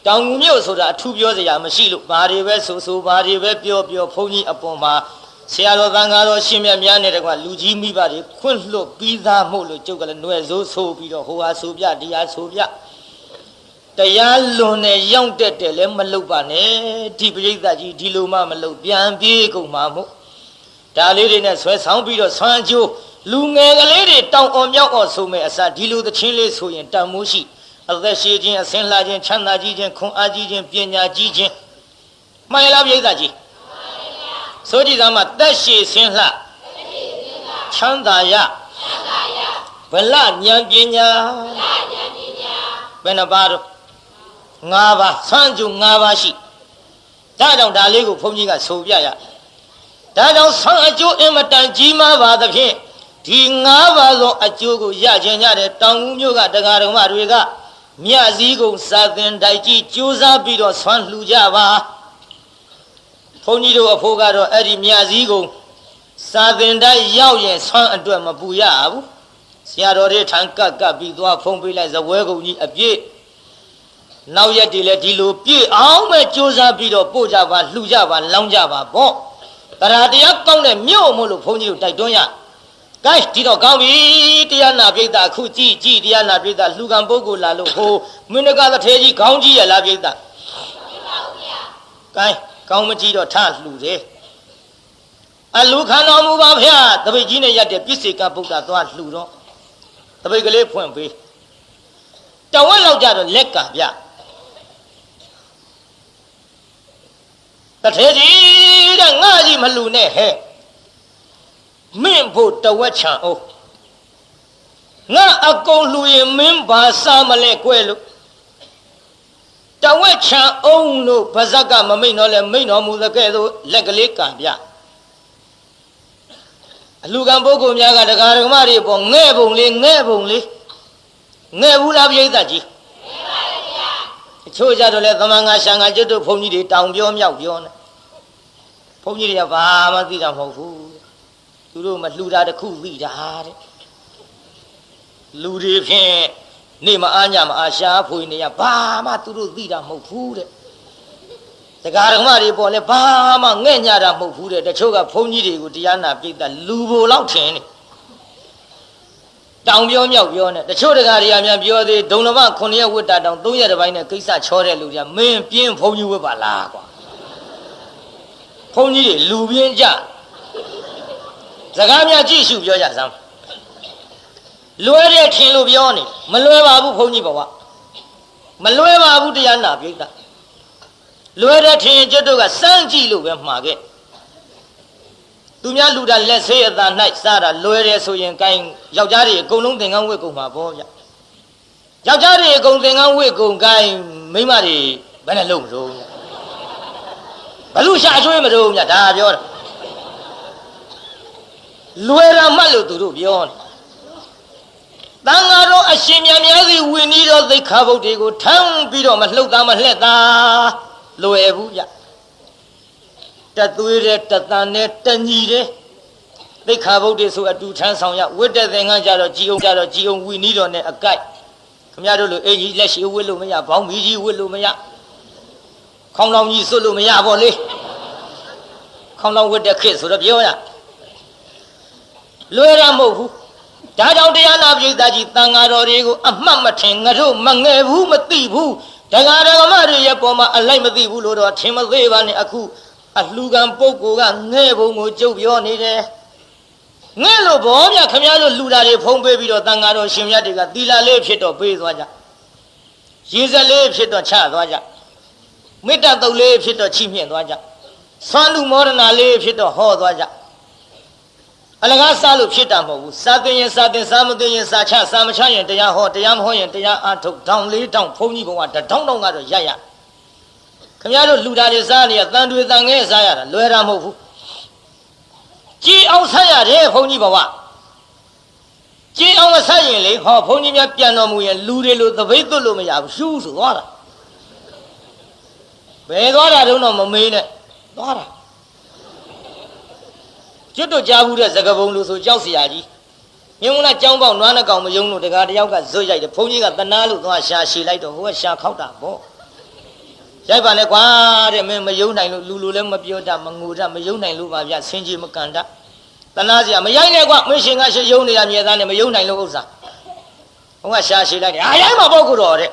တောင်ငူမြို့ဆိုတာအထူးပြောစရာမရှိလို့ဘာတွေပဲဆိုဘာတွေပဲပြောဘုန်းကြီးအပေါ်မှာဆရာတော်သံဃာတော်ရှင်မြတ်များနဲ့တကွာလူကြီးမိဘတွေခွင့်လွတ်ပြီးသားမို့လို့ကျုပ်ကလည်းຫນွယ်စိုးဆိုပြီးတော့ဟိုဟာဆိုပြဒီဟာဆိုပြ တရားလွန်နဲ့ရောက်တဲ့လည်းမလုပ်ပါနဲ့ဒီပရိသတ်ကြီးဒီလိုမှမလုပ်ပြန်ပြေးကုန်မှာမို့ဒါလေးတွေနဲ့ဆွဲဆောင်ပြီးတော့ဆွမ်းကြိုးလူငယ်ကလေးတွေတောင်အောင်မြောက်အောင်ဆိုမဲ့အစားဒီလိုသချင်းလေးဆိုရင်တန်မိုးရှိအသက်ရှိခြင်းအစင်လာခြင်းချမ်းသာကြီးခြင်းခွန်အားကြီးခြင်းပညာကြီးခြင်းမှန်ရလားပရိသတ်ကြီးဆိုကြည်သားမှာသက်ရှိစင်လှချမ်းသာရဗလဉာဏ်ပညာဘယ်နှပါတော့၅ပါးဆွမ်းကြိုး၅ပါးရှိဒါကြောင့်ဒါလေးကိုဘုန်းကြီးကဆိုပြရဒါကြောင့်ဆွမ်းအကျိုးအင်မတန်ကြီးမားပါသဖြင့်ဒီ၅ပါးသောအကျိုးကိုရခြင်းကြတဲ့တောင်ဦးမြို့ကတရားတော်မတွေကမြတ်စည်းကုံစာသင်တိုက်ကြီးကြိုးစားပြီးတော့ဆွမ်းလှူကြပါဘုန်းကြီးတို့အဖို့ကတော့အဲ့ဒီမြတ်စည်းကုံစာသင်တိုက်ရောက်ရင်ဆွမ်းအတွက်မပူရဘူးဆရာတော်တွေထံကပ်ပြီးသွားဖုံးပေးလိုက်ဇပွဲကုံကြီးအပြည့်နောက်ရက်တွေလည်းဒီလိုပြည့်အောင်ပဲကြိုးစားပြီးတော့ပို့ကြပါလှူကြပါလောင်းကြပါပေါ့တရားတရားကောင်းတဲ့မြို့မို့လို့ဘုန်းကြီးတို့တိုက်တွန်းရကဲဒီတော့ကောင်းပြီတရားနာပိဋကအခုကြည်တရားနာပိဋကလှူကံပုဂ္ဂိုလ်လာလို့ဟိုမင်းတကသထေကြီးခေါင်းကြီးရလားပိဋကကဲကောင်းမကြည့်တော့ထလှူတယ်အလူခံတော်မူပါဗျာတပိတ်ကြီးနဲ့ရတဲ့ပြစ္ဆေကဗုဒ္ဓသွားလှူတော့တပိတ်ကလေးဖွင့်ပေးတဝက်လောက်ကြတော့လက်ကဗျတထေကြီးတဲ့ငါကြီးမလှူနဲ့ဟဲ့မင်းဖို့တဝက်ချံအောင်ငါအကုန်လှူရင်မင်းဘာစားမလဲကွယ်လို့တဝက်ချံအောင်လို့ဗဇက်ကမမိတ်တော့လဲမိတ်တော်မူတဲ့ကဲ့သို့လက်ကလေးကံပြအလူကံပုဂ္ဂိုလ်များကတရားဓမ္မတွေပေါ်ငဲ့ပုံလေးငဲ့ဘူးလားပြိဿကြီးငဲ့ပါလေဗျာအချို့ကြတော့လဲသမန်ငါရှံငါကျွတ်တို့ဘုန်းကြီးတွေတောင်ပြောမြောက်ပြောနေဘုန်းကြီးတွေကဘာမှသိတာမဟုတ်ဘူးသူတို့မလှူတာတခုသိတာတဲ့လူတွေဖြင့်နေမအားညမအားရှားဖွေနေရဘာမှသူတို့သိတာမဟုတ်ဘူးတဲ့တရားဓမ္မတွေပေါ်လဲဘာမှငဲ့ညတာမဟုတ်ဘူးတဲ့တချို့ကဘုန်းကြီးတွေကိုတရားနာပိဋကလူဘိုလောက်ထင်နေတောင်ပြောမြောက်ပြောနေတချို့တရားတွေကများပြောသေးဒုံလမ9ရက်ဝတ်တာတောင်3ရက်တစ်ပိုင်းနဲ့ကိစ္စချောတဲ့လူတွေကမင်းပြင်းဘုန်းကြီးဝတ်ပါလားကွာဘုန်းကြီးတွေလူပြင်းကြစကားများကြည့်ရှုပြောကြစမ်းလွဲတဲ့ထင်လို့ပြောနေမလွဲပါဘူးဘုန်းကြီးဘဝမလွဲပါဘူးတရားနာပိဋကလွဲတဲ့ထင်ကျွတ်တို့ကစမ်းကြည့်လို့ပဲမှာခဲ့သူများလူတာလက်ဆေးအသာ၌စားတာလွဲတယ်ဆိုရင်ကိုင်းယောက်ျားတွေအကုန်လုံးသင်္ကန်းဝတ်ကုန်မှာပေါ့ဗျယောက်ျားတွေအကုန်သင်္ကန်းဝတ်ကုန်ကိုင်းမိန်းမတွေဘယ်နဲ့လုံးမလို့ဘလူရှာချွေးမလို့ဗျဒါပြောတာလွယ်တာမှတ်လို့သူတို့ပြောတယ်တန်ဃာတော်အရှင်မြတ်များစီဝိနည်းတော်သိက္ခာပုဒ်တွေကိုထမ်းပြီးတော့မလှုပ်သားမလှက်သားလွယ်ဘူးဗျတသွေးတဲ့တသန်နဲ့တညီတဲ့သိက္ခာပုဒ်တွေဆိုအတူထမ်းဆောင်ရဝိတ္တသင်္ကန်းကြတော့ကြည်အောင်ဝိနည်းတော်နဲ့အကိုက်ခမရတို့လိုအင်ကြီးလက်ရှိဝစ်လို့မရဘောင်းမီကြီးဝစ်လို့မရခေါင်းလောင်ကြီးစွတ်လို့မရပေါ့လေခေါင်းလောင်ဝစ်တဲ့ခေတ်ဆိုတော့ပြောရလွယ်တာမဟုတ်ဘူးဒါကြောင့်တရားနာပိဋကကြီးတန်ဃာတော်တွေကိုအမှတ်မထင်ငါတို့မငယ်ဘူးမသိဘူးတရားဓမ္မတွေရဲ့ပေါ်မှာအလိုက်မသိဘူးလို့တော့ထင်မသေးပါနဲ့အခုအလှကံပုဂ္ဂိုလ်ကငဲ့ဘုံကိုကြုတ်ပြောနေတယ်ငဲ့လို့ဘောဗျခမရတို့လှူတာတွေဖုံးပေးပြီးတော့တန်ဃာတော်ရှင်မြတ်တွေကသီလလေးဖြစ်တော့ပေးသွားကြရေစက်လေးဖြစ်တော့ချသွားကြမေတ္တာတုတ်လေးဖြစ်တော့ချီးမြှင့်သွားကြဆွမ်းလူမောဒနာလေးဖြစ်တော့ဟောသွားကြအလကားစားလို့ဖြစ်တာမဟုတ်ဘူးစာသင်ရင်စာသင်စားမသင်ရင်စာချစာမချရင်တရားဟောတရားမဟောရင်တရားအားထုတ်တောင်းလေးတောင်းဘုန်းကြီးဘုံကတထောင်းတောင်းကတော့ရရခင်ဗျားတို့လူသားတွေစားနေရတန်တွေတန်ငဲစားရတာလွယ်တာမဟုတ်ဘူးကြည်အောင်ဆက်ရတယ်ဘုန်းကြီးဘဝကြည်အောင်မဆက်ရင်လေဟောဘုန်းကြီးများပြန်တော်မူရင်လူတွေလိုသပိတ်သွတ်လို့မရဘူးရှူးဆိုသွားတာဘယ်သွားတာတုန်းတော့မမေးနဲ့သွားတာကျွတ်တို့ကြားဘူးတဲ့စကပုံလို့ဆိုကြောက်เสียကြီးမြင်းမလားကြောင်းပေါက်နွားနှကောင်မယုံလို့တကားတယောက်ကဇွတ်ရိုက်တယ်ဘုန်းကြီးကတနာလို့သွားရှာရှည်လိုက်တော့ဟိုကရှာခောက်တာပေါ့ရိုက်ပါနဲ့ကွာတဲ့မင်းမယုံနိုင်လို့လူလူလည်းမပြောတတ်မငိုတတ်မယုံနိုင်လို့ပါဗျဆင်းကြီးမကန်တတ်တနာเสียမရိုက်နဲ့ကွာမင်းရှင်ကရှယုံနေတာမြေသားနဲ့မယုံနိုင်လို့ဥစ္စာဟိုကရှာရှည်လိုက်တယ်အာရိုက်မှာပေါ့ကိုတော်တဲ့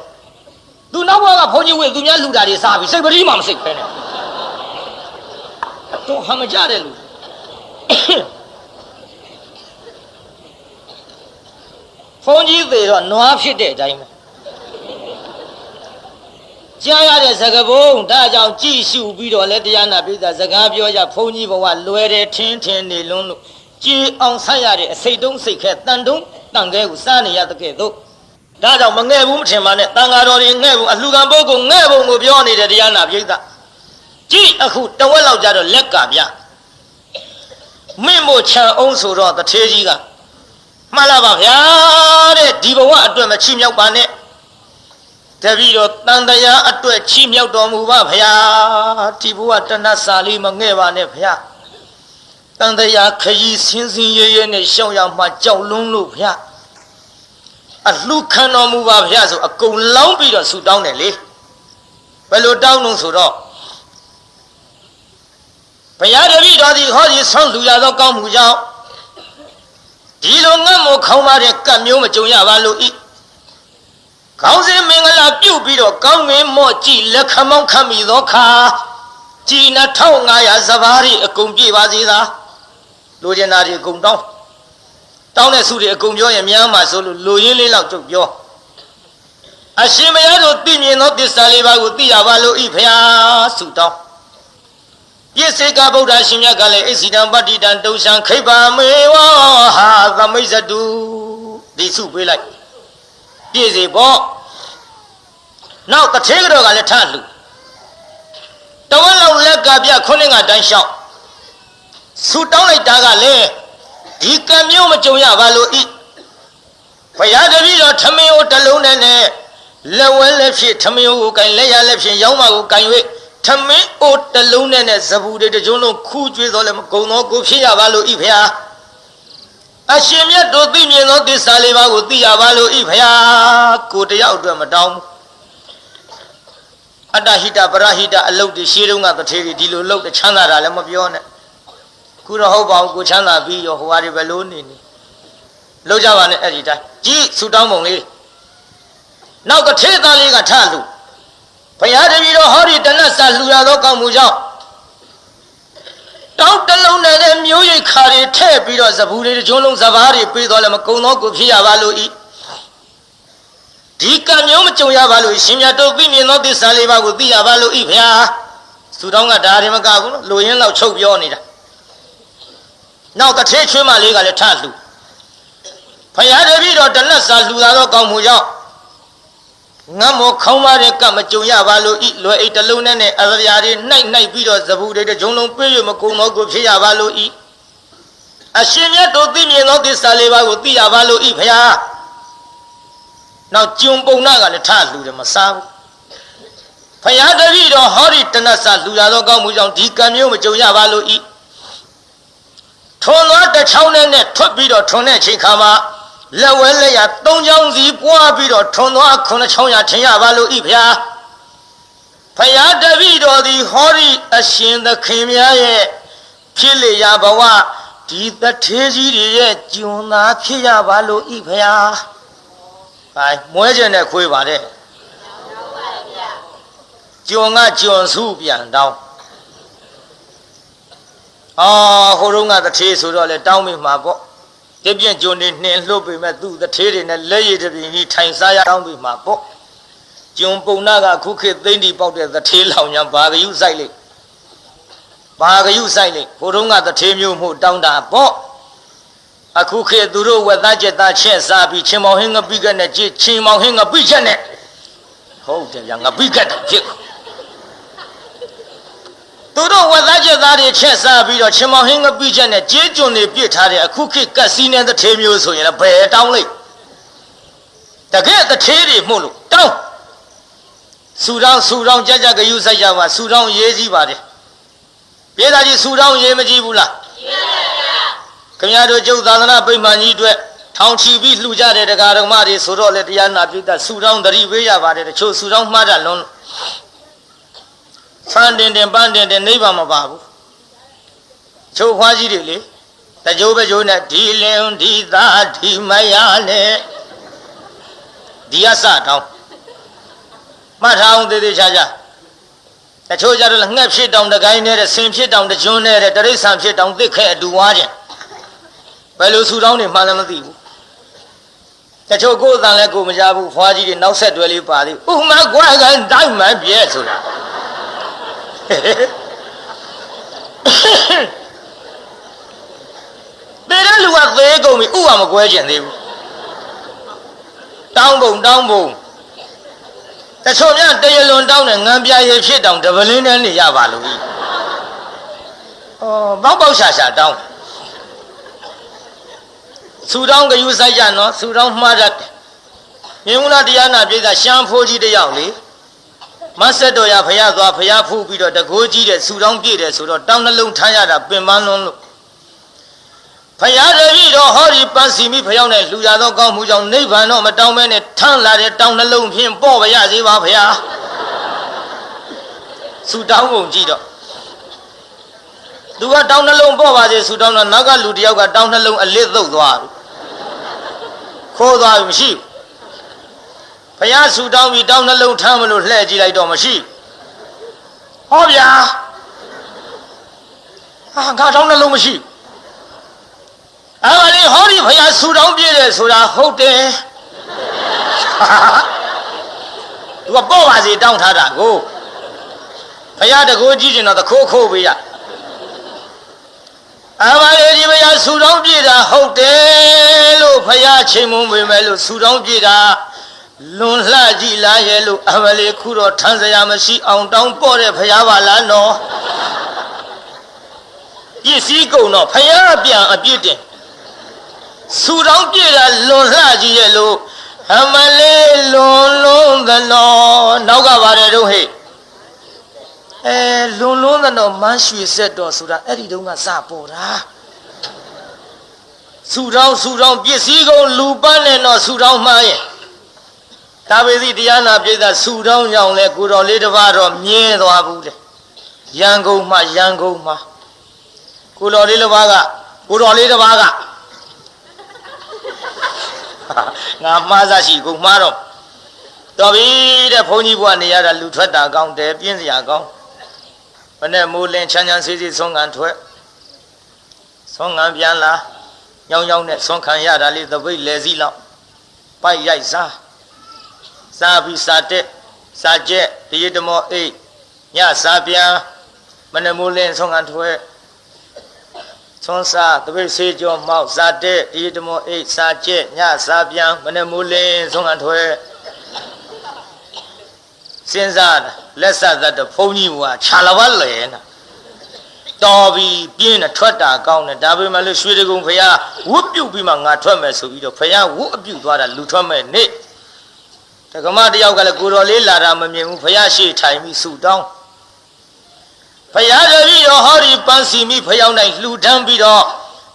သူနောက်ဘက်ကဘုန်းကြီးဝေသူများလူတာတွေစားပြီးစိတ်ပတိမှမစိတ်ခဲနဲ့တော့ဟာမကြတဲ့လူဘုန်းကြီးသေးတော့နွားဖြစ်တဲ့အတိုင်းပဲကြားရတဲ့စကားပုံဒါကြောင့်ကြည်ရှုပြီးတော့လဲတရားနာပိဿစကားပြောကြဘုန်းကြီးဘဝလွယ်တယ်ထင်းထင်းနေလွန်းလို့ကြည်အောင်ဆက်ရတဲ့အစိတ်တုံးစိတ်ခဲတန်တုံးတန်ခဲကိုစားနေရတဲ့ကဲ့သို့ဒါကြောင့်မငဲ့ဘူးမထင်ပါနဲ့တန်ဃာတော်တွေငဲ့ဘူးအလှခံပုဂ္ဂိုလ်ငဲ့ပုံကိုပြောနေတဲ့တရားနာပိဿကြည်အခုတဝက်လောက်ကြတော့လက်ကဗျမင်းမို့ချံအောင်ဆိုတော့တထေးကြီးကမှန်လားပါဗျာတဲ့ဒီဘဝအတွက်မချီမြောက်ပါနဲ့တပည့်တော်တန်တရားအတွက်ချီမြောက်တော်မူပါဗျာဒီဘဝတဏှစာလေးမငဲ့ပါနဲ့ဗျာတန်တရားခရီးစင်းစင်းရဲရဲနဲ့ရှောင်းရမှကြောက်လွန်းလို့ဗျာအလှခံတော်မူပါဗျာဆိုအကုန်လောင်းပြီးတော့ဆူတောင်းတယ်လေဘယ်လိုတောင်းလို့ဆိုတော့ဘုရားတပည့်တော်ဒီဟောဒီဆောင်းလူရသောကောင်းမှုကြောင့်ဒီလိုငတ်မို့ခေါင်းပါတဲ့ကတ်မျိုးမကြုံရပါလို့ဤခေါင်းစင်းမင်္ဂလာပြုတ်ပြီးတော့ကောင်းငင်မော့ကြည့်လက်ခမောင်းခတ်မိသောခါကြည်2500စပါးရီအကုန်ပြည့်ပါစေသာလိုချင်တာတွေအကုန်တောင်းတဲ့စုတွေအကုန်ပြောရင်များမှာဆိုလို့လိုရင်းလေးလောက်ကျုပ်ပြောအရှင်မရတို့သိမြင်သောသစ္စာလေးပါးကိုသိရပါလို့ဤဖျားစုတောင်းပြည့်စေကဗုဒ္ဓရှင်မြတ်ကလည်းအိစီတံပတ္တိတံတုံရှံခိဗ္ဗမေဝဟာသမိတ်ဇတုဒီစုပေးလိုက်ပြည့်စေပေါ့နောက်တထေးတော်ကလည်းထလှူတဝက်လောက်လက်ကပြခုနှစ်ကတန်းလျှောက်စုတောင်းလိုက်တာကလည်းဒီကံမျိုးမကြုံရပါလို့ဤဘုရားတပည့်တော်ထမင်းကိုတလုံးနဲ့လက်ဝဲလက်ဖြစ်ထမင်းကိုကင်လက်ရလက်ဖြစ်ရောင်းမကိုကင်၍ထမင်းအိုတလုံးနဲ့ဇဘူးတွေတကြုံလုံးခူးကျွေးတော်လည်းမကုံတော့ကိုဖြစ်ရပါလို့ဤဖျားအရှင်မြတ်တို့သိမြင်သောသစ္စာလေးပါးကိုသိရပါလို့ဤဖျားကိုတယောက်အတွက်မတောင်းဘူးအတ္တဟိတပရဟိတအလုတ်တွေရှေးတုန်းကတထေကြီးဒီလိုလုတ်ချမ်းသာတာလည်းမပြောနဲ့ခုတော့ဟုတ်ပါဘူးကိုချမ်းသာပြီးရောဟိုဟာတွေပဲလို့နေလုတ်ကြပါနဲ့အဲ့ဒီတိုင်းကြည်ဆူတောင်းပုံလေးနောက်တထေသားလေးကထလူဘုရားတပည့်တော်ဟောဒီတဏှစာလှူရသောကောင်းမှုကြောင့်တောင်းတလုံးနဲ့မျိုးရိတ်ခါတွေထည့်ပြီးတော့ဇဘူးတွေတချို့လုံးစဘာတွေပေးတော်လည်းမကုံတော့ကိုဖြစ်ရပါလို့ဤဒီကံမျိုးမကြုံရပါလို့ရှင်မြတ်တို့သိမြင်သောသစ္စာလေးပါးကိုသိရပါလို့ဤဗျာသူတောင်းကဒါတွေမကဘူးလို့လိုရင်းလောက်ချုပ်ပြောနေတာနောက်တစ်ထေးချွေးမလေးကလည်းထလှူဘုရားတပည့်တော်တဏှစာလှူသောကောင်းမှုကြောင့်ငတ်မောခေါင်းပါတဲ့ကမကြုံရပါလို့ဤလွယ်အိတ်တလုံးနဲ့အစရာတွေနှိုက်ပြီးတော့ဇဘူးတွေတကြုံလုံးပေးရမကုံတော့ကိုဖြစ်ရပါလို့ဤအရှင်မြတ်တို့သိမြင်သောသစ္စာလေးပါးကိုသိရပါလို့ဤဖျားနောက်ကျုံပုံနာကလည်းထလှူတယ်မစားဘူးဖျားတပည့်တော်ဟောဒီတဏှစာလှူရသောကောင်းမှုကြောင့်ဒီကံမျိုးမကြုံရပါလို့ဤထွန်သွားတစ်ချောင်းနဲ့ထွက်ပြီးတော့ထွန်တဲ့ချိန်ခါမှာလက်ဝဲလက်ရ၃ချောင်းစီပွားပြီးတော့ထွန်သွား9ချောင်းရထင်ရပါလို့ဤဗျာဖယားတပည့်တော်သည်ဟောဒီအရှင်သခင်များရဲ့ဖြစ်လေရဘဝဒီတထေးကြီးတွေရဲ့ကျွန်းသားဖြစ်ရပါလို့ဤဗျာဟိုင်မွဲကျင်တဲ့ခွေးပါတဲ့ကျွန်းကကျွန်းစုပြန်တောင်းဟိုတုန်းကတထေးဆိုတော့လေတောင်းမိမှာပေါ့တပြည့်ကျွန်းနေနှင်လှုပ်ပေမဲ့သူ့တထေးတွေနဲ့လက်ရည်တပြင်းကြီးထိုင်စားရတောင်းပြီးမှာပေါ့ကျွန်းပုံနာကခုခေတ်သိမ့်တီပေါက်တဲ့တထေးလောင်ညာဘာဂယုဆိုင်လိဟိုတုန်းကတထေးမျိုးမှုတောင်းတာပေါ့အခုခေတ်သူတို့ဝက်သားကျက်သားချက်စားပြီးချင်းမောင်ဟင်းငပိကက်နဲ့ချင်းမောင်ဟင်းငပိချက်နဲ့ဟုတ်တယ်ဗျာငပိကက်တော့ဖြစ်သူတို့ဝက်သားကျက်သားတွေချက်စားပြီးတော့ချင်းမောင်ဟင်းငပိချက်နဲ့ကြေးကျွန်းတွေပြစ်ထားတဲ့အခုခေတ်ကတ်စီးနဲ့တထေးမျိုးဆိုရင်လည်းဘယ်တောင်းလိုက်တကယ်တထေးတွေမှုလို့တောင်းဆူတောင်းကြကြဂယုဆိုင်ကြပါဆူတောင်းရေးကြီးပါတယ်ပြေသာကြီးဆူတောင်းရေးမကြည့်ဘူးလားခင်ဗျားတို့ကျုပ်သာသနာပိမှန်ကြီးအတွက်ထောင်ချီပြီးလှူကြတဲ့တရားတော်မတွေဆိုတော့လေတရားနာပြုတတ်ဆူတောင်းတတိပေးရပါတယ်တချို့ဆူတောင်းမှားတာလုံးဆန်းတင်ပန်းတင်နိဗ္ဗာန်မပါဘူးချိုးခွားကြီးတွေလေတကြိုးပဲကြိုးနဲ့ဒီလင်ဒီသားဒီမယားနဲ့ဒီအစတောင်းမ မှတ်ထားအောင်သေးသေးချာချာတချို့ကြတော့ငှက်ဖြစ်တောင်တကိုင်းနဲ့ဆင်ဖြစ်တောင်တကျွန်းနဲ့တရိษံဖြစ်တောင်သိခဲအတူဝါခြင်းဘယ်လိုဆူတောင်းနေမှလည်းမသိဘူးတချို့ကိုယ်အတန်လည်းကိုမကြဘူးဖွားကြီးတွေနောက်ဆက်တွဲလေးပါသေးဥမာကွာကန်တိုင်းမှပြဲဆိုတာတဲ့လူကသေးကုန်ပြီဥကမကွဲကျင်သေးဘူးတောင်းပုံတချို့များတရလွန်တောင်းတဲ့ငံပြရေဖြစ်တောင်တပလင်းနဲ့နေရပါလို့ဤပေါက်ရှာတောင်းဆူတောင်းကယူဆိုင်ကြနော်ဆူတောင်းမှားတတ်မြင်ဦးလားတရားနာပြည်သာရှမ်းဖိုးကြီးတယောက်လေမဆက်တော်ရဖယားသွားဖယားဖူးပြီးတော့တကိုးကြီးတဲ့ဆူတောင်းပြည့်တယ်ဆိုတော့တောင်းနှလုံးထားရတာပင်ပန်းလွန်းလို့ဖယားတပည့်တော်ဟောဒီပန်းစီမိဖယောင်းနဲ့လူရသောကောင်းမှုကြောင့်နိဗ္ဗာန်တော့မတောင်းမဲနဲ့ထမ်းလာတဲ့တောင်းနှလုံးဖြင့်ပေါ့ပါရစေပါဖယားဆူတောင်းပုံကြည့်တော့သူကတောင်းနှလုံးပေါ့ပါစေဆူတောင်းတော့နောက်ကလူတယောက်ကတောင်းနှလုံးအလစ်သုတ်သွားပြီခိုးသွားပြီမရှိဖယားဆူတောင်းပြီးတောင်းနှလုံးထမ်းမလို့လှည့်ကြည့်လိုက်တော့မရှိဟောဗျာငါတောင်းနှလုံးမရှိအဲ့ဒါလေဟောဒီဖယားဆူတောင်းပြည့်တယ်ဆိုတာဟုတ်တယ်သူကပေါ့ပါစေတောင်းထားတာကိုဖယားတကိုးကြည့်ကျင်တော့တခိုးပေးရအဲ့ဒါလေဒီဖယားဆူတောင်းပြည့်တာဟုတ်တယ်လို့ဖယားချိန်မုံပေမဲ့လို့ဆူတောင်းပြည့်တာလွန်လှကြည့်လားရဲ့လို့အမလေးခုတော့ထမ်းစရာမရှိအောင်တောင်းပေါ့တဲ့ဖယားပါလားနော်ပစ္စည်းကုန်တော့ဖယားပြန်အပြစ်တင်ဆူတောင်းပြည့်တာလွန်လှကြည့်ရဲ့လို့အမလေးလွန်သနော်နောက်ကပါတယ်တော့ဟဲ့လွန်သနော်မန်းရွှေဆက်တော်ဆိုတာအဲ့ဒီတုန်းကစပေါ်တာဆူတောင်းပစ္စည်းကုန်လူပန်းနဲ့တော့ဆူတောင်းမှားရဲ့ဒါပေစီတရားနာပြည်သာဆူတောင်းကြောင်လဲကိုတော်လေးတစ်ပါးတော့မြဲသွားဘူးတဲ့ရန်ကုန်မှာကိုတော်လေးတစ်ပါးကငါမှားစားရှိကုန်မှားတော့တော်ပြီတဲ့ဘုန်းကြီးဘုရားနေရတာလူထွက်တာကောင်းတယ်ပြင်းစရာကောင်းဘယ်နဲ့မိုးလင်းချမ်းစီဆုံးခံထွက်ဆုံးခံပြန်လာညောင်းနဲ့ဆုံးခံရတာလေးသပိတ်လဲစည်းလောက်ပိုက်ရိုက်စားပြီးစားကျက်တရေတမောအိတ်ညစားပြန်မနဲ့မိုးလင်းဆုံးခံထွက်သွန်စားတပိတ်ဆေးကြောမောက်စားတဲ့တရေတမောအိတ်စားကျက်ညစားပြန်မနဲ့မိုးလင်းဆုံးခံထွက်စဉ်းစားလက်ဆက်သက်တဲ့ဘုန်းကြီးကခြာလာပါလေနာတော်ပြီးပြင်းနဲ့ထွက်တာကောင်းတယ်ဒါပေမဲ့လို့ရွှေတကုံဖယားဝတ်ပြုတ်ပြီးမှငါထွက်မယ်ဆိုပြီးတော့ဖယားဝတ်အပြုတ်သွားတာလူထွက်မဲ့နေ့တက္ကမတယောက်ကလည်းကိုတော်လေးလာတာမမြင်ဘူးဖယားရှေ့ထိုင်ပြီးဆူတောင်းဖယားတပည့်တော်ဟောဒီပန်းစီမိဖယောင်းတိုင်းလှူဒန်းပြီးတော့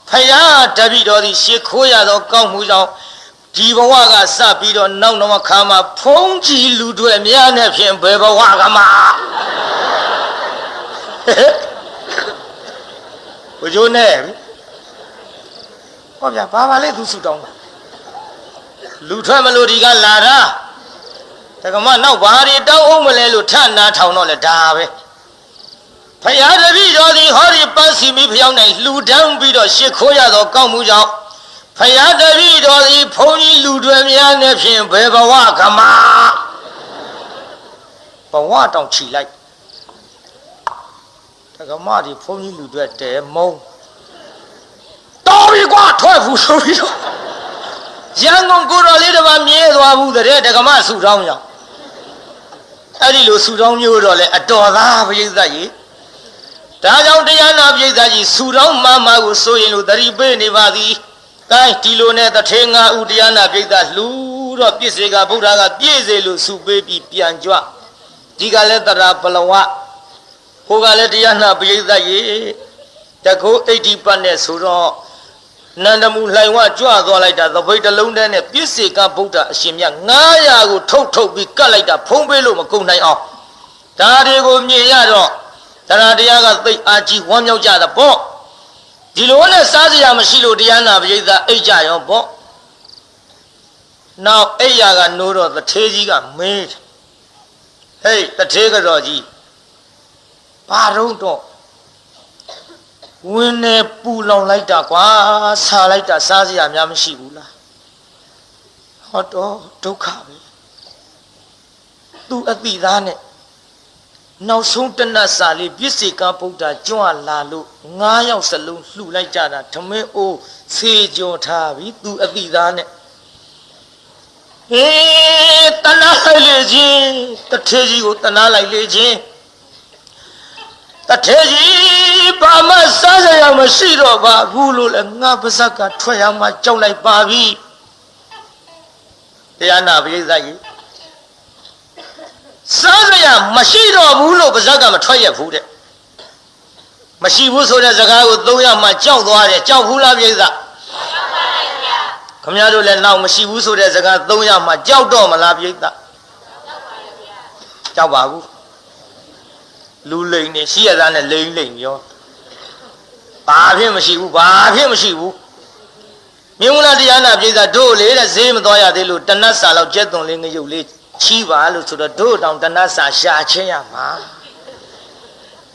ဖယားတပည့်တော်သည်ရှေ့ခိုးရသောကောင်းမှုကြောင့်ဒီဘဝကစပြီးတော့နောက်ခါမှာဖုံးကြည့်လူတွေများနဲ့ဖြင့်ဘယ်ဘဝကမှာဘုကျိုးနဲ့ဟောဗျာဘာလဲသူဆူတောင်းတာလူထွက်မလို့ဒီကလာတာတက္ကမနောက်ဘာတွေတောင်းအောင်မလဲလို့ထနာထောင်တော့လေဒါပဲဖယားတပည့်တော်သည်ဟောဒီပန်းစီမိဖျောင်းနိုင်လှူဒန်းပြီးတော့ရှ िख ိုးရသောကောင်းမှုကြောင့်ဖယားတပည့်တော်သည်ဘုန်းကြီးလူတွေများနဲ့ဖြင့်ဘယ်ဘဝကမှာဘဝတောင်ချီလိုက်တက္ကမဒီဘုန်းကြီးလူတွေတဲမုံတော်ပြီကွာထွက်ဘူးဆိုပြီးတော့ရန်ကုန်ကိုတော်လေးတစ်ပါးမြဲသွားဘူးတဲ့တက္ကမဆူတောင်းကြောင့်အဲ့ဒီလိုဆူတောင်းမျိုးတော့လေအတော်သားပရိသတ်ကြီးဒါကြောင့်တရားနာပရိသတ်ကြီးဆူတောင်းမှကိုဆိုရင်လို့သတိပေးနေပါသည်ကိုင်းဒီလိုနဲ့တထေငါဥတရားနာပရိသတ်လှူတော့ပြည့်စေကဗုဒ္ဓကပြည့်စေလို့ဆူပေးပြီးပြန်ကြွဒီကလည်းတရာပလဝဟိုကလည်းတရားနာပရိသတ်ကြီးတကုတ်80ပတ်နဲ့ဆိုတော့နန္ဒမူလှိုင်ဝကြွသွားလိုက်တာသပိတ်တစ်လုံးတည်းနဲ့ပြည့်စေကဗုဒ္ဓအရှင်မြတ်900ကိုထုတ်ပြီးကတ်လိုက်တာဖုံးပေးလို့မကုန်နိုင်အောင်ဒါတွေကိုမြင်ရတော့တရားကသိအားကြီးဝမ်းမြောက်ကြတာပေါ့ဒီလိုနဲ့စားစရာမရှိလို့တရားနာပရိသတ်အိတ်ကြရောပေါ့နောက်အိတ်ရကနိုးတော့တထေးကြီးကမေး Hey, the Tiger Rogi. Paruto. When a pool on like that, Salita Sazi and Yamashibula. Hot to carry. Do a bidane. Now soon to Nasali, busy caputa, Joan Lalu, Naya Saloon, flew like Jana, Tomeo, say Jota, do a bidane. Eh, Tanala Leji, the Teji, Tanala Leji. The Teji, Bama Sazaya Mashiro, Hulu, and Nabasaka, Toyama, Jolai Babi. They are not very Sazaya Mashiro, Hulu, Bazaga, Toya food. Mashibu Soda Zaga, Doya, my Jow, Jow Hula Visa. Come here to let now Mashibu Soda Zaga, Doya, my Jow Dom, Lavita. Jawabu. Luling, she has done a ling, yo. Bahimashibu, Bahimashibu. Mula Diana Jada do later, same Doya de Lutanasa, Jeton Ling, you lead Chiva to the door down the Nasa Shachayama.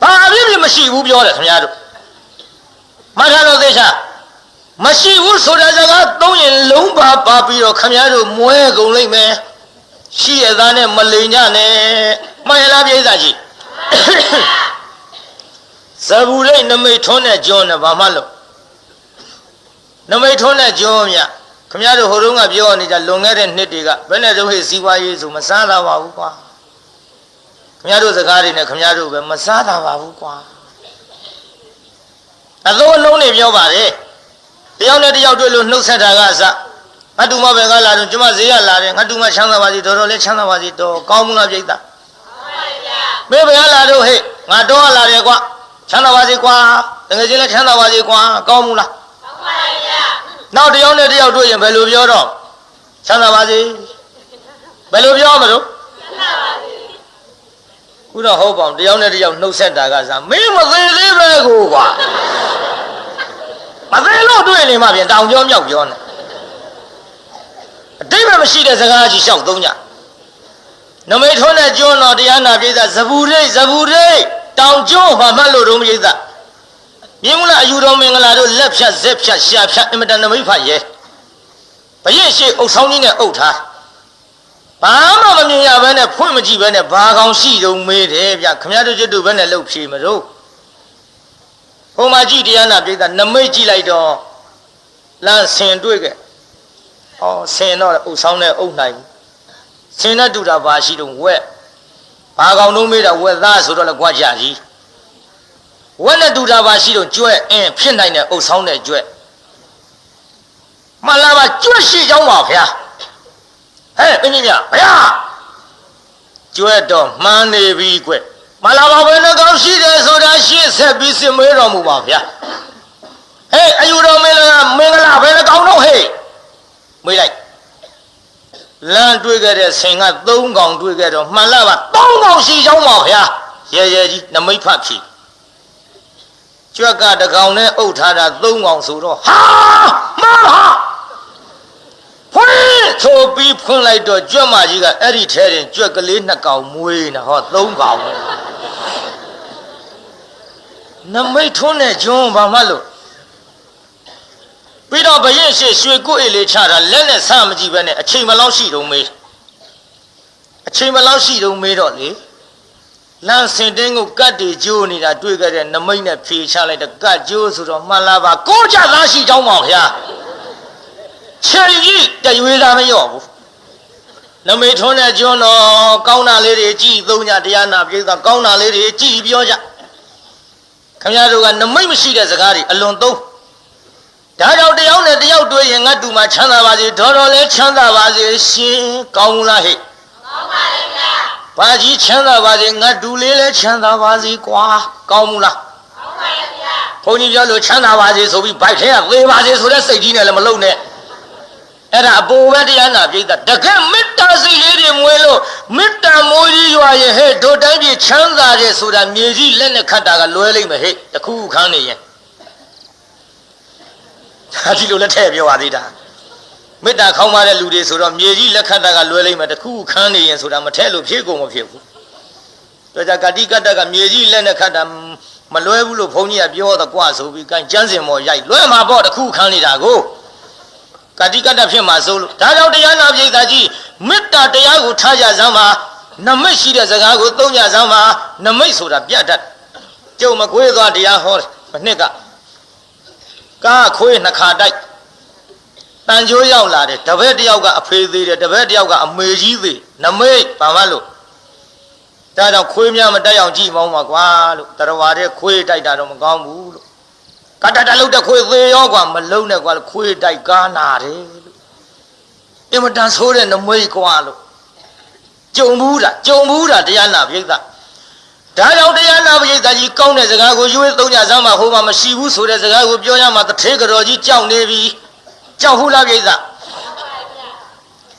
Bahimashibu, your Yadu. Matano Desha. Mashibu Soda Doyan Lumba, Papi or Camaro, Muego Lime. She has done a Malina, my love Yazaji. Sabure Namitona John of Amalo Namitona Jonia, Camaro Horunga Bioni, the longer and Nitiga, Venedo his Siwa to Masala Wauqua. Camaro the garden, a Camaro, Masada Wauqua. As though alone if you're body, the only day out to no Santagaza. I do my Bengala, Jumazia, I do my Chanavadi, Dole Chanavadi, Comuna Jeta. Maybe I do it. I don't allow you. Chanavazikwa, the Gazilla Chanavazikwa, Comula. Now the only day of doing Beluvio. Chanavazi Beluvio. Who don't hope on the only day of no Santagaza. Me, my go. But they don't do any money down your. David Machine is a Gaji shout, don't ya? No matter what John or Diana did that, Zabure, down Joe, Mamalo Romida. Yamula, you don't mean a lot of left shot, zip shot, sharp shot, and the Mipa yet. But yes, she was sounding an old heart. Pama, when a poemaji, when a bag on sea, don't made it, ya come out to do when a low shimmer. Oh, my G. Diana did that, Namaji like dog. Lance Saint Dwigger. Oh, say not, oh, sound old night. Say not do that, but she don't wear. I don't know me that wear that sort of Guajaji. When I do that, but she don't joy and pin like that, oh, sound that joy. Malava, Joshi, young off here. Hey, Benina, yeah. Joy, don't, man, they be quick. Malava, when I go see there, so that she said, be similar to move off here. Hey, you don't mean a when I go no hay. We like Land together, sing a don't go together. Malava, don't go see your mouth here. Yeah, the me papi. Chuaka the gowner, old Tada, don't go so. Ha! Maha! Why so people like the Jamajiga, Eritrean, Jacqueline, Cow, Muin, hot, don't go. Namitone, John Bamalo. We don't buy it, she go in the chara, Lennon Samaji when a chamberlain don't make. A chamberlain don't make only. Lance Dingo got the journey that do get in the main fish, like the god Jews of Malava. Go just Lashi down here. Cherry, that you will have your. No Matona John or Gauna Lady G, Donia Diana, the Gauna Lady G, Bioja. Come here to the main machine as a gari, alone though. That out the owner, the outdoing, I do my Chanavazi, Dorole Chandavazi, she, Kaula. Baji Chandavazi, I do Lile Chandavazi, Qua, Kaula. Pony Yellow Chandavazi, so we bite here, we was it, so that's a dinner alone. And I bore the Anna, the game, Mita Lady Muelo, Mita Modi, you are your head, don't I be Chandazi, so that Musi Lena Kataga, loyally my head, the cool Kanye. I feel a tell you, Adida. Meta Kamara Lude, so that Miri Lakataga, loyally, but the cool Kanye, and so that Matelo Pico of you. တော့ကတိကတ္တကမြေကြီးလက်နဲ့ခတ်တာမလွဲဘူးလို့ဘုန်းကြီးကပြောတော့ကွာဆိုပြီးကန်ကျမ်းစင်မော်ရိုက်လွဲမှာပေါ့တခုခံနေတာကိုကတိကတ္တဖြစ်မှာစိုးလို့ဒါကြောင့်တရားနာပိဋကကြီးမေတ္တာတရားကိုထားကြစမ်းပါနမိတ်ရှိတဲ့စကားကိုသုံးကြစမ်းပါနမိတ်ဆိုတာပြတ်တတ်ကျုံမကွေးသွားတရားဟောမနှစ်ကကားခွေးနှစ်ခါတိုက်တန်ကြိုးရောက်လာတယ်တပည့်တယောက်ကအဖေသေးတယ်တပည့်တယောက်ကအမေကြီးသေးနမိတ်ဘာမှလို့ဒါကြောင့်ခွေးများမတိုက်အောင်ကြည့်မောင်းပါကွာလို့တရဝါတဲ့ခွေးတိုက်တာတော့မကောင်းဘူးလို့ကတတလုတ်တဲ့ခွေးသေးရောကွာမလုံးနဲ့ကွာခွေးတိုက်ကားနာတယ်လို့အင်မတန်ဆိုးတဲ့နမိတ်ကွာလို့ကြုံဘူးတာတရားနာပိဋကဒါကြောင့်တရားနာပိဋကကြီးကောင်းတဲ့စကားကိုရွေးသုံးကြစမ်းပါဟိုမှာမရှိဘူးဆိုတဲ့စကားကိုပြောရမှာတထေးကြော်ကြီးကြောက်နေပြီကြောက်ဘူးလားပိဋက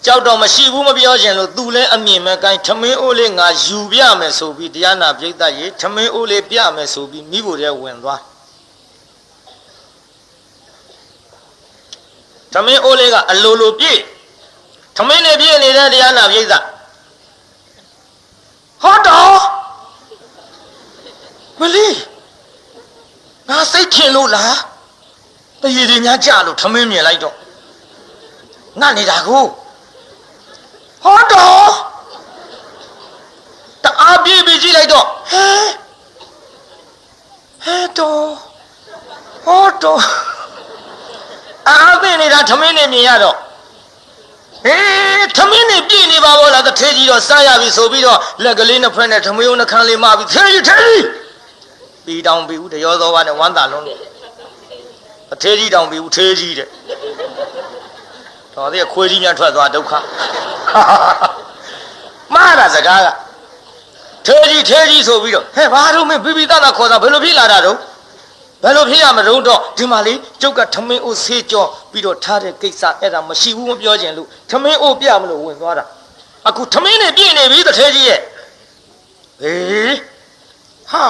ကြောက်တော့မရှိဘူးမပြောချင်လို့သူလည်းအမြင်မဲ့ကိုင်းထမင်းအိုးလေးငါယူပြမယ်ဆိုပြီးတရားနာပိဋကရေထမင်းအိုးလေးပြမယ်ဆိုပြီးမိဖို့တဲ့ဝင်သွားထမင်းအိုးလေးကအလိုလိုပြည့်ထမင်းနဲ့ပြည့်နေတဲ့တရားနာပိဋကဟောတော်မလီငါစိတ်ထင်လို့လားတရေတွေများကြလို့ထမင်းမြင်လိုက်တော့ငါနေတာကိုဟောတော်တအားပြေးပြီးကြည့်လိုက်တော့ဟဲတော်ဟောတော်အားသိနေတာထမင်းနဲ့မြင်ရတော့ထမင်းနဲ့ပြည့်နေပါဘောလားတထေးကြီးတော့စားရပြီဆိုပြီးတော့လက်ကလေးနှစ်ဖက်နဲ့ထမင်းုံနှခမ်းလေးမပြီးထေးကြီးပြီးတောင်ပြီးဦးတရောသောဘာနဲ့ဝမ်းသာလုံးတယ်တထေးကြီးတောင်ပြီးဦးထေးကြီးတဲ့တော်သေးခွေးကြီးများထွက်သွားဒုက္ခမှားတာစကားကထေးကြီးဆိုပြီးတော့ဟဲ့ဘာလို့မင်းပြီးသားခေါ်တာဘယ်လိုဖြစ်လာတာတော့ဘယ်လိုဖြစ်ရမလို့တော့ဒီမှာလေကျုပ်ကထမင်းအိုးဆေးကြောပြီးတော့ထားတဲ့ကိစ္စအဲ့ဒါမရှိဘူးမပြောချင်လို့ထမင်းအိုးပြမလို့ဝင်သွားတာအခုထမင်းနဲ့ပြည့်နေပြီတထေးကြီးရဲ့ဟာ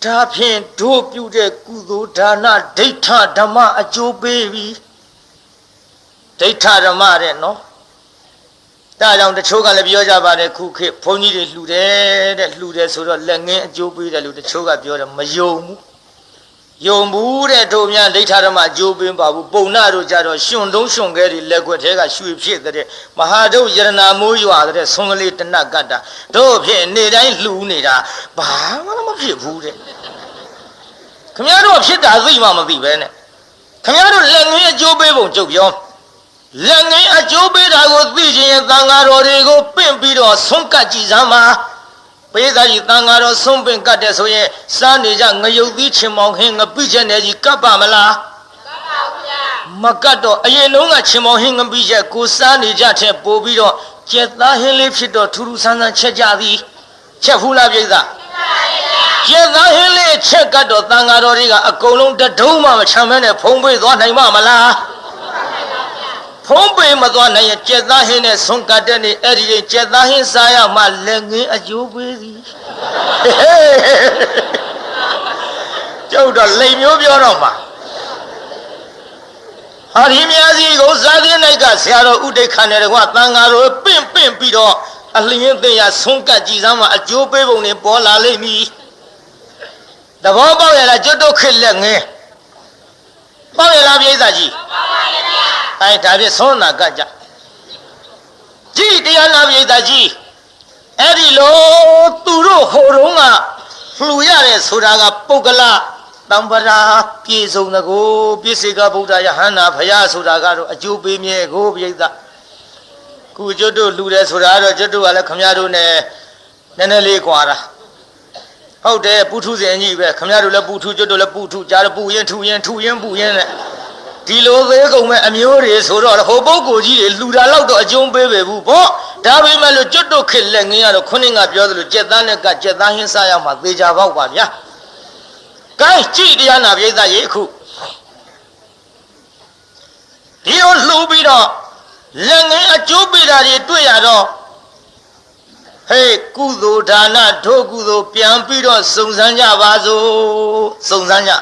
ဒါဖြင့်တို့ပြုတဲ့ကုသိုလ်ဒါနဒိဋ္ဌဓမ္မအကျိုးပေးပြီဒိဋ္ဌဓမ္မတဲ့နော်ဒါကြောင့်တချို့ကလည်းပြောကြပါတယ်ခုခေတ်ဘုန်းကြီးတွေလှူတယ်ဆိုတော့လက်ငင်းအကျိုးပေးတယ်လို့တချို့ကပြောတယ်မယုံဘူးယုံဘူးတဲ့တို့များဒိဋ္ဌဓမ္မအကျိုးပင်းပါဘူးပုံနာတို့ကြတော့ရှင်တုံးရှင်ခဲတွေလက်ွက်ထဲကရွှေဖြစ်တဲ့မဟာတို့ယရနာမိုးရွာတဲ့ဆွန်ကလေးတနတ်ကတ်တာတို့ဖြစ်နေတိုင်းလှူနေတာဘာမှမဖြစ်ဘူးတဲ့ခမရတို့ဖြစ်တာသိမှမသိပဲနဲ့ခမရတို့လက်ငင်းအကျိုးပေးပုံကြုတ်ပြောလက်ငင်းအကျိုးပေးတာကိုသိခြင်းရဲ့သံဃာတော်တွေကိုပင့်ပြီးတော့ဆုံးကတ်ကြည့်စမ်းပါပေးသားကြီးတန်ဃာတော်ဆုံးပင်ကတ်တဲ့ဆိုရင်စားနေကြငရုတ်သီးချင်မောင်ဟင်းငပိချက်နဲ့ကြီးကပ်ပါမလားကပ်ပါဗျာမကတ်တော့အရင်လုံးကချင်မောင်ဟင်းငပိချက်ကိုစားနေကြတဲ့ပို့ပြီးတော့ကျက်သားဟင်းလေးဖြစ်တော့ထူးထူးဆန်းဆန်းချက်ကြသည်ချက်ဖူးလားပြိဿကျက်သားဟင်းလေးချက်ကတ်တော့တန်ဃာတော်တွေကအကုန်လုံးတဒုံးမှမချမ်းမဲနဲ့ဖုံးပေးသွားနိုင်မလားဖုံးပေးမသွားနိုင်ရင်ကျက်သားဟင်းနဲ့ဆွန်ကတ်တဲ့နေအဲ့ဒီကျက်သားဟင်းစားရမှလက်ငင်းအကျိုးပေးသည်ကျုပ်တော့လိမ်မျိုးပြောတော့မှာဟာဒီများစီကိုစားသင်း၌ကဆရာတော်ဥဒိဋ္ဌခနဲ့တကွတန်ဃာတော်ပင့်ပြီးတော့အလျင်းသိရဆွန်ကတ်ကြည်စမ်းမှအကျိုးပေးပုံနဲ့ပေါ်လာလိမ့်မည်သဘောပေါက်ရလားကျွတ်တို့ခက်လက်ငင်းပေါက်ရလားပြိဿကြီးဒါဖြင့်ဆုံးနာကကြကြည်တရားနာပိဋကကြီးအဲ့ဒီလိုသူတို့ဟိုတုန်းကလှူရတယ်ဆိုတာကပုဂ္ဂလတံပရာပြေဆုံးတကိုပြည့်စေကဗုဒ္ဓယဟန္တာဖရာဆိုတာကတော့အကျိုးပေးမြဲကိုပိဋကခုကျွတ်တို့လှူတယ်ဆိုတာတော့ကျွတ်တို့ကလည်းခမရတို့နဲ့နည်းနည်းလေးကွာတာဟုတ်တယ်ပုထုဇဉ်ကြီးပဲခမရတို့လည်းပုထုကျွတ်တို့လည်းပုထုကြားပူရင်ထူရင်ပူရင်နဲ့ဒီလိုသေးကုန်မဲ့အမျိုးတွေဆိုတော့ဟိုပုဂ္ဂိုလ်ကြီးတွေလှူတာတော့အကျုံးပေးပဲဘူးပေါ့ဒါပေမဲ့လို့ကျွတ်တို့ခက်လက်ငင်းရတော့ခုနကပြောသလိုကြက်သားနဲ့ကကြက်သားဟင်းစားရမှာသေချာပေါက်ပါဗျာကဲကြည့်တရားနာပိဋကရေအခုဒီလိုလှူပြီးတော့လက်ငင်းအကျိုးပေးတာတွေတွေ့ရတော့ဟေးကုသိုလ်ဒါနဒုကုသိုလ်ပြန်ပြီးတော့စုံစမ်းကြပါစို့စုံစမ်းကြ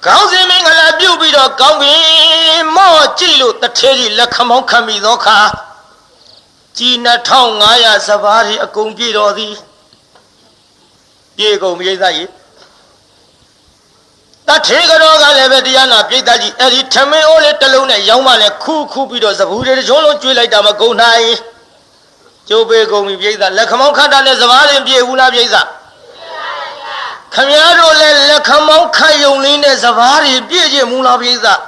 ကောင်းစင်မင်္ဂလာပြုပြီးတော့ကောင်းကင်မော့ကြည့်လို့တထေးကြီးလက်ခမောင်းခံပြီးသောခါ ကြီး2500စပါးဒီအကုန်ပြည့်တော်သည်ပြေကုန်ပြိဿကြီးတထေကတော်ကလည်းပဲတရားနာပြိဿကြီးအဲ့ဒီထမင်းအိုးလေးတစ်လုံးနဲ့ရောင်းမှလည်းခူပြီးတော့စပူတွေတစ်ချုံလုံးကျွေးလိုက်တာမကုန်နိုင်ကျိုးပေးကုန်ပြီပြိဿလက်ခမောင်းခတ်တာနဲ့စပါးရင်ပြေဘူးလားပြိဿခမည်းတော်လည်းလက်ခမောင်းခတ်ယုံလေးနဲ့စပါးတွေပြည့်ခြင်းမူလားပြိဿပြည့်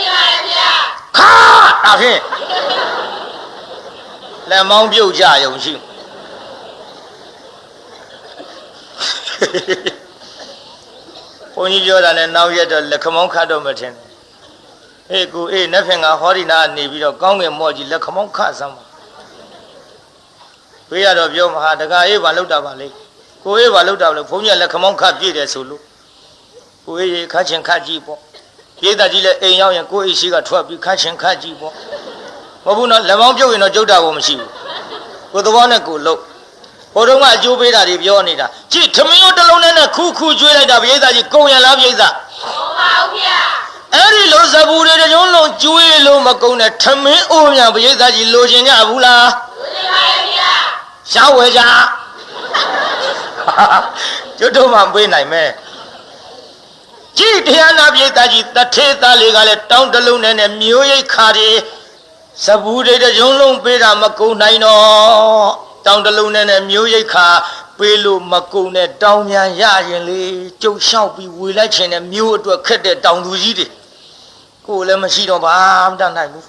ပါဗျာခါဒါဖြင့်လက်မောင်းပြုတ်ကြယုံရှိဘုန်းကြီးပြောတာနဲ့နောက်ရက်တော့လက်ခမောင်းခတ်တော့မထင်အေးကိုအေးနက်ဖင်ကဟောဒီနာနေပြီးတော့ကောင်းငင်မော့ကြီးလက်ခမောင်းခတ်စမ်းပါတွေးရတော့ပြောမဟာတခါအေးဘာလောက်တာပါလေကိုအေးဘာလောက်တာလဲဘုန်းကြီးလက်ခမောင်းခတ်ပြည့်တယ်ဆိုလို့ကိုအေးခတ်ချင်ခတ်ကြည့်ပေါ့ရေးသားကြီးလဲအိမ်ရောက်ရင်ကိုအေးရှိကထွက်ပြီးခတ်ချင်ခတ်ကြည့်ပေါ့မဟုတ်ဘူးနော်လက်မောင်းပြုတ်ရင်တော့ကြုတ်တာကိုမရှိဘူးကိုသဘောနဲ့ကိုလှုပ်ဟိုတုန်းကအကျိုးပေးတာတွေပြောနေတာကြည့်ထမင်းရိုးတစ်လုံးနဲ့ခူကျွေးလိုက်တာပြိဿကြီးကုန်ရလားပြိဿကုန်ပါဘူးဗျာအဲ့ဒီလိုစပူတွေတကြုံလုံးကျွေးလို့မကုန်တဲ့ထမင်းအိုးများပြိဿကြီးလိုချင်ကြဘူးလားလိုချင်ပါရဲ့ဗျာရှောင်းဝဲကြကျွတ်တော့မှပေးနိုင်မယ်ကြည့်တရားနာပြိဿကြီးတထေသားလေးကလည်းတောင်းတလုံးနဲ့မျိုးရိတ်ခါတွေစပူတွေတကြုံလုံးပေးတာမကုန်နိုင်တော့တောင်းတလုံးနဲ့မျိုးရိတ်ခါပေးလို့မကုန်တဲ့တောင်းမြန်ရရင်လေကျုပ်လျှောက်ပြီးဝေလိုက်ခြင်းနဲ့မျိုးအတွက်ခက်တဲ့တောင်သူကြီးတွေကိုလည်းမရှိတော့ဘာမှတတ်နိုင်ဘူး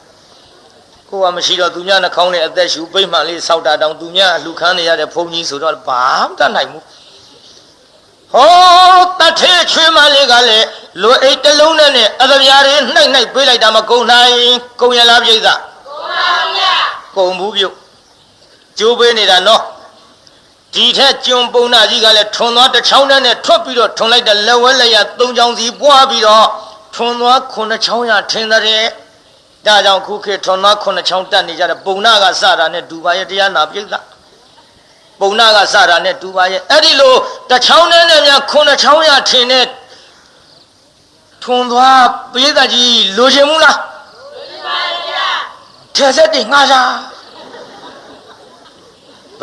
ကိုကမရှိတော့သူများနှာခေါင်းနဲ့အသက်ရှူပိတ်မှန်လေးစောက်တာတောင်သူများလူခန်းနေရတဲ့ဘုံကြီးဆိုတော့ဘာမှတတ်နိုင်ဘူးဟောတထေချွေးမလေးကလည်းလွယ်အိတ်တလုံးနဲ့အသပြားတွေနှိုက်ပေးလိုက်တာမကုန်နိုင်ကုန်ရလားပြိဿကုန်ပါဗျာကုန်ဘူးပြုတ်ကျိုးပေးနေတာနော်ဒီထက်ကျွန်းပုံနာကြီးကလည်းထွန်သွားတစ်ချောင်းနဲ့ထွက်ပြီးတော့ထွန်လိုက်တဲ့လက်ဝဲလက်ရ၃ချောင်းစီပွားပြီးတော့ထွန်သွား9ချောင်းရထင်းတဲ့ဒါကြောင့်ခုခေတ်ထွန်သွား9ချောင်းတက်နေကြတဲ့ပုံနာကစတာနဲ့ဒူပါရဲ့တရားနာပြိဿပုံနာကစတာနဲ့ဒူပါရဲ့အဲ့ဒီလိုတစ်ချောင်းနဲ့များ9ချောင်းရထင်းတဲ့ထွန်သွားပြိဿကြီးလိုချင်ဘူးလားလိုချင်ပါရဲ့ဗျာထဲဆက်တင်ငှားစား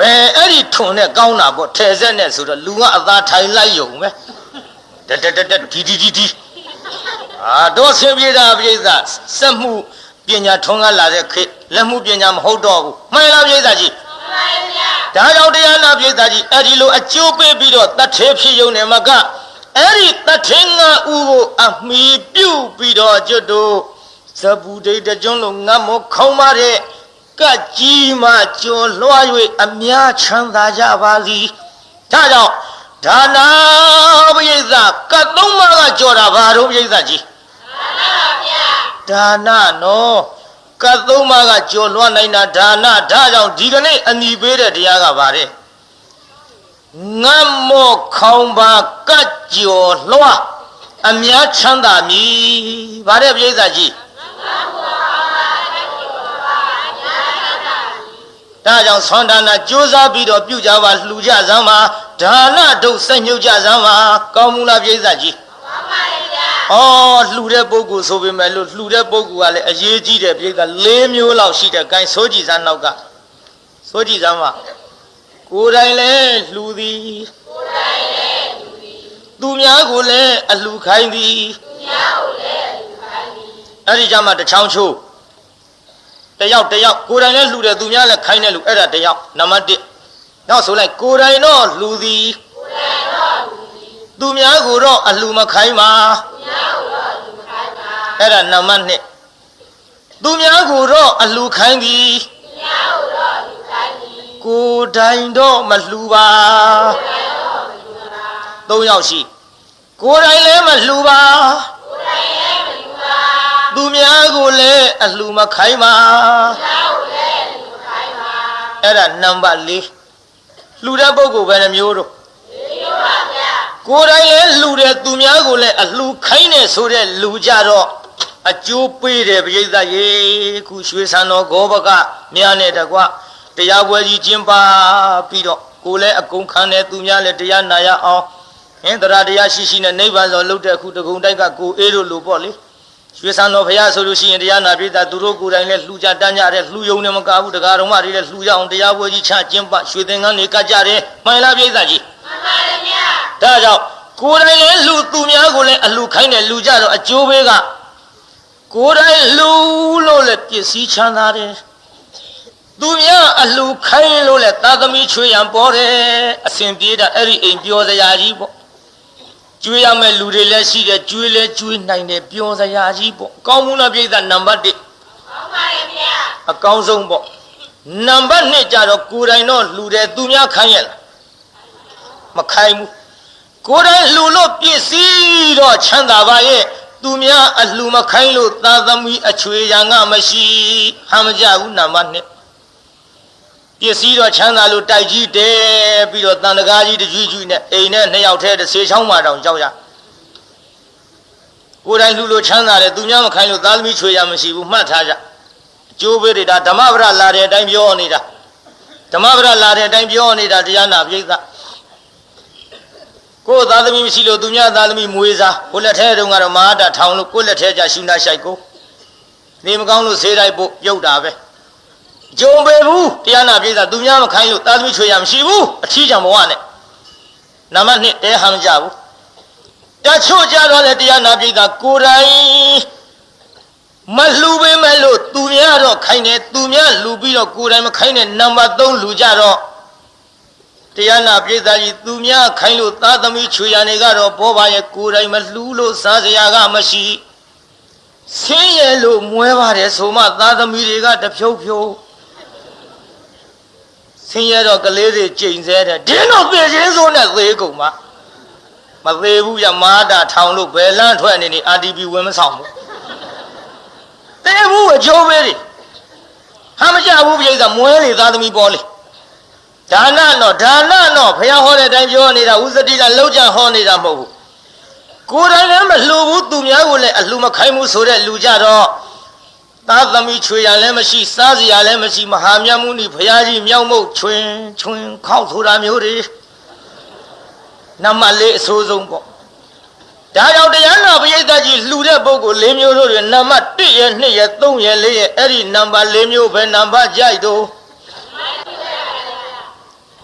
ဘယ်အဲ့ဒီထွန်နဲ့ကောင်းတာပေါ့ထဲဆက်နဲ့ဆိုတော့လူကအသာထိုင်လိုက်ယုံပဲတက်ဒီတော့ဆင်းပြေတာပြိဿစက်မှုပညာထွန်းကားလာတဲ့ခေတ်လက်မှုပညာမဟုတ်တော့ဘူးမှန်လားပြိဿကြီးမှန်ပါဗျာဒါကြောင့်တရားနာပြိဿကြီးအဲ့ဒီလိုအကျိုးပေးပြီးတော့တတ်သေးဖြစ်ယုံနေမှာကအဲ့ဒီတတ်သေးငါဥကိုအမိပြုတ်ပြီးတော့ကျွတ်တို့ဇပူဒိတ်တကျွန်းလုံးငတ်မောခေါင်းပါတဲ့ကကြီးမှကျော်လွှား၍အများချမ်းသာကြပါစီဒါကြောင့်ဒါနာပရိသကတ်သုံးပါးကကြော်တာဘာတော့ပရိသကြီးဒါနာပါဗျာဒါနာနော်ကတ်သုံးပါးကကြော်လွှားနိုင်တာဒါနာဒါကြောင့်ဒီကနေ့အနီပေးတဲ့တရားကဘာတဲ့ငတ်မောခေါင်းပါကတ်ကြော်လွှားအများချမ်းသာမည်ဘာတဲ့ပရိသကြီးဒါကြောင့်ဆွမ်းဒါနကြိုးစားပြီးတော့ပြုကြပါလှူကြစမ်းပါဒါနဒုစိတ်ညှုပ်ကြစမ်းပါကောင်းမှုလားပြိဿကြီးကောင်းပါရဲ့ဗျာဩလှူတဲ့ပုဂ္ဂိုလ်ဆိုပေမဲ့လို့လှူတဲ့ပုဂ္ဂိုလ်ကလည်းအရေးကြီးတယ်ပြိဿ၄မျိုးလောက်ရှိတယ် gain စိုးကြည်စမ်းနောက်ကစိုးကြည်စမ်းပါကိုယ်တိုင်လည်းလှူသည်ကိုယ်တိုင်လည်းလှူသည်သူများကိုလည်းအလှူခိုင်းသည်သူများကိုလည်းအလှူခိုင်းသည်အဲ့ဒီကြမှာတစ်ချောင်းချိုးတယောက်ကိုယ်တိုင်လည်းလှူတယ်သူများလည်းခိုင်းတယ်လို့အဲ့ဒါတယောက်နံပါတ်1နောက်ဆိုလိုက်ကိုယ်တိုင်တော့လှူသည်သူများကိုတော့အလှူမခိုင်းပါအဲ့ဒါနံပါတ်2သူများကိုတော့အလှူခိုင်းသည်ကိုယ်တိုင်တော့မလှူပါ3ယောက်ရှိကိုယ်တိုင်လည်းမလှူပါသူများကိုလည်းအလှူမခိုင်းပါအဲ့ဒါနံပါတ်4လှူတဲ့ပုဂ္ဂိုလ်ပဲနှမျိုးတော့မျိုးပါဗျာကိုယ်တိုင်လည်းလှူတယ်သူများကိုလည်းအလှူခိုင်းတယ်ဆိုတဲ့လူကြတော့အကျိုးပေးတယ်ပြိဿရေခုရွှေဆန်းတော်ဂောဘကများနဲ့တကွတရားပွဲကြီးကျင်းပပြီးတော့ကိုယ်လည်းအကုန်ခံတယ်သူများလည်းတရားနာရအောင်ဟင်တရားရှိနဲ့နိဗ္ဗာန်ဆိုလှုပ်တဲ့ခုတကုံတိုက်ကကိုအေးတို့လိုပေါ့လေ ရွှေဆန်းတော်ဘုရားဆိုလို့ရှိရင်တရားနာပိသသူတို့ကိုယ်တိုင်လည်းလှူကြတန်းကြတယ်လှူယုံနေမကဘူးတရားတော်မတွေလည်းလှူရအောင်တရားပွဲကြီးချကျင်းပရွှေသင်္ကန်းတွေကကြတယ်မှန်လားပိသကြီးမှန်ပါတယ်ဗျာဒါကြောင့်ကိုယ်တိုင်လည်းလှူသူများကိုလည်းအလှူခိုင်းတယ်လှူကြတော့အကျိုးပေးကကိုယ်တိုင်လှူလို့လည်းပစ္စည်းချမ်းသာတယ်သူများအလှူခိုင်းလို့လည်းသာသမီချွေရန်ပေါ်တယ်အစဉ်ပြေးတာအဲ့ဒီအိမ်ပြောစရာကြီးပေါ့ကျွေးရမယ့်လူတွေလည်းရှိတယ်ကျွေးလဲကျွေးနိုင်တယ်ပြောစရာကြီးပေါ့ကောင်းမှုလားပြိဿနံပါတ်1ကောင်းပါရဲ့ဗျာအကောင်းဆုံးပေါ့နံပါတ်2ကြတော့ကိုယ်တိုင်တော့လှူတယ်သူများခိုင်းရလားမခိုင်းဘူးကိုယ်တိုင်လှူလို့ပစ္စည်းတော့ချမ်းသာပါရဲ့သူများအလှူမခိုင်းလို့သာသမီအချွေရန်ကမရှိဟမ်းမကြဘူးနံပါတ်2ပစ္စည်းတော့ချမ်းသာလို့တိုက်ကြီးတဲပြီးတော့တန်တကားကြီးတကြွကြွနဲ့အိမ်နဲ့2ယောက်ထဲတစ်ဆေချောင်းမှတောင်ကြောက်ရကိုယ်တိုင်လှူလို့ချမ်းသာတယ်သူများမခိုင်းလို့သာသမီချွေရမရှိဘူးမှတ်ထားကြအကျိုးပေးတွေဒါဓမ္မပဒလာတဲ့အတိုင်းပြောနေတာဓမ္မပဒလာတဲ့အတိုင်းပြောနေတာတရားနာပိဋကကိုယ်သာသမီမရှိလို့သူများသာသမီမွေးစားကိုလက်ထဲတုန်းကတော့မဟာတာထောင်လို့ကိုလက်ထဲကြရှုနာရှိုက်ကိုနေမကောင်းလို့ဆေးတိုက်ဖို့ပြုတ်တာပဲကြုံပေဘူးတရားနာပိဋကသူများမခိုင်းလို့သာသမီချွေရမရှိဘူးအထီးကြောင့်ဘဝနဲ့နံပါတ်2တဲဟမ်းကြဘူးတချို့ကြတော့လေတရားနာပိဋကကိုယ်တိုင်မလှူပေးမဲ့လို့သူများတော့ခိုင်းတယ်သူများလှူပြီးတော့ကိုယ်တိုင်မခိုင်းတဲ့နံပါတ်3လှူကြတော့တရားနာပိဋကကြီးသူများခိုင်းလို့သာသမီချွေရနေကတော့ဘောပါရဲ့ကိုယ်တိုင်မလှူလို့စားစရာကမရှိဆင်းရဲလို့မွဲပါတယ်ဆိုမှသာသမီတွေကတဖြုတ်ဖြုတ်ဆင်းရဲတော့ကလေးတွေကြိမ်ဆဲတယ်ဒင်းတော့သေချင်းစိုးနဲ့သေးကုန်မှာမသေးဘူးရမာတာထောင်လို့ဘယ်လန်းထွက်နေနေ RTP ဝင်မဆောင်ဘူးသေဘူးအကျိုးပေးတွေဟာမကြဘူးပြိဿမွဲလေသာသမီပေါ်လေဒါနတော့ဘုရားဟောတဲ့အတိုင်းပြောနေတာဥစ္စတိကလောက်ကြဟောနေတာမဟုတ်ဘူးကိုယ်တိုင်လည်းမလှူဘူးသူများကိုလည်းအလှူမခိုင်းဘူးဆိုတဲ့လူကြတော့သာသမီချွေရလည်းမရှိစားစရာလည်းမရှိမဟာမြတ်မုနီဘုရားကြီးမြောက်မုတ်ချွင်ခောက်ဆိုတာမျိုးတွေနံပါတ်4အဆိုးဆုံးပေါ့ဒါကြောင့်တရားနာပရိသတ်ကြီးလှူတဲ့ပုဂ္ဂိုလ်4မျိုးတို့တွေနံပါတ်1ရဲ့2ရဲ့3ရဲ့4ရဲ့အဲ့ဒီနံပါတ်4မျိုးပဲနံပါတ်ကြိုက်တော့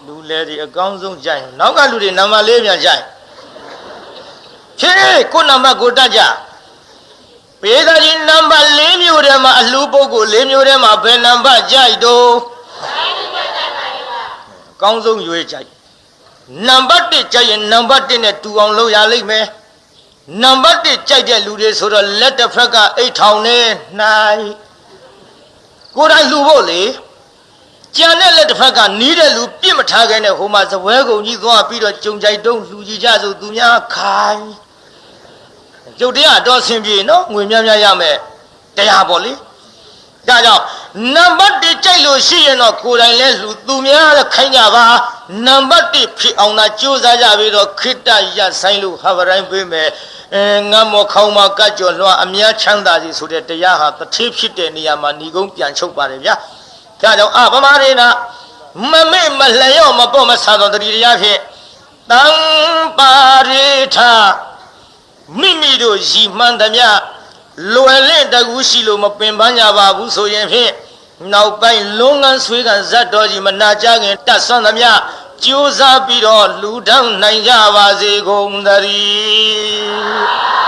လူလေဒီအကောင်းဆုံးကြိုက်နောက်ကလူတွေနံပါတ်4ပြန်ကြိုက်ဖြေကိုနံပါတ်ကိုတတ်ကြပိဋကကြီးနံပါတ်4မျိုးထဲမှာအလှပုဂ္ဂိုလ်4မျိုးထဲမှာဘယ်နံပါတ်ကြိုက်တော့အကောင်းဆုံးရွေးကြိုက်နံပါတ်1ကြိုက်ရင်နံပါတ်1နဲ့တူအောင်လုပ်ရလိမ့်မယ်နံပါတ်1ကြိုက်တဲ့လူတွေဆိုတော့လက်တစ်ဖက်ကအိတ်ထောင်နဲ့နိုင်ကိုယ်တိုင်လှူဖို့လေကြံတဲ့လက်တစ်ဖက်ကနီးတဲ့လူပြစ်မထားခဲ့တဲ့ဟိုမှာဇပွဲကုံကြီးသွားပြီးတော့ကြုံကြိုက်တုံးလှူကြည့်ကြဆိုသူများခိုင်းကျုပ်တရားတော့ဆင်ပြေနော်ငွေများများရမယ်တရားပေါ့လေဒါကြောင့်နံပါတ်1ကြိုက်လို့ရှိရင်တော့ကိုယ်တိုင်လဲလှူသူများလည်းခိုင်းကြပါနံပါတ်1ဖြစ်အောင်သာကြိုးစားကြပြီးတော့ခိတ္တရဆိုင်လို့ဟာဗတိုင်းပေးမယ်ငတ်မောခေါင်းမှာကကြော်လွှမ်းအများချမ်းသာစီဆိုတဲ့တရားဟာတထေးဖြစ်တဲ့နေရာမှာညီကုန်းပြန်ချုပ်ပါတယ်ဗျာဒါကြောင့်ဗမာတွေကမမေ့မလျော့မပေါ့မဆာသောတတိတရားဖြင့်တံပါရိထမိမိတို့ရည်မှန်းသမျှလွယ်လင့်တကူရှိလို့မပင်ပန်းကြပါဘူးဆိုရင်ဖြင့်နောက်ပိုင်းလွန်ငန်းဆွေးကဇတ်တော်ကြီးမနာကြခင်တတ်ဆွမ်းသမျှကြိုးစားပြီးတော့လူထောင်နိုင်ကြပါစေကုန်သတည်း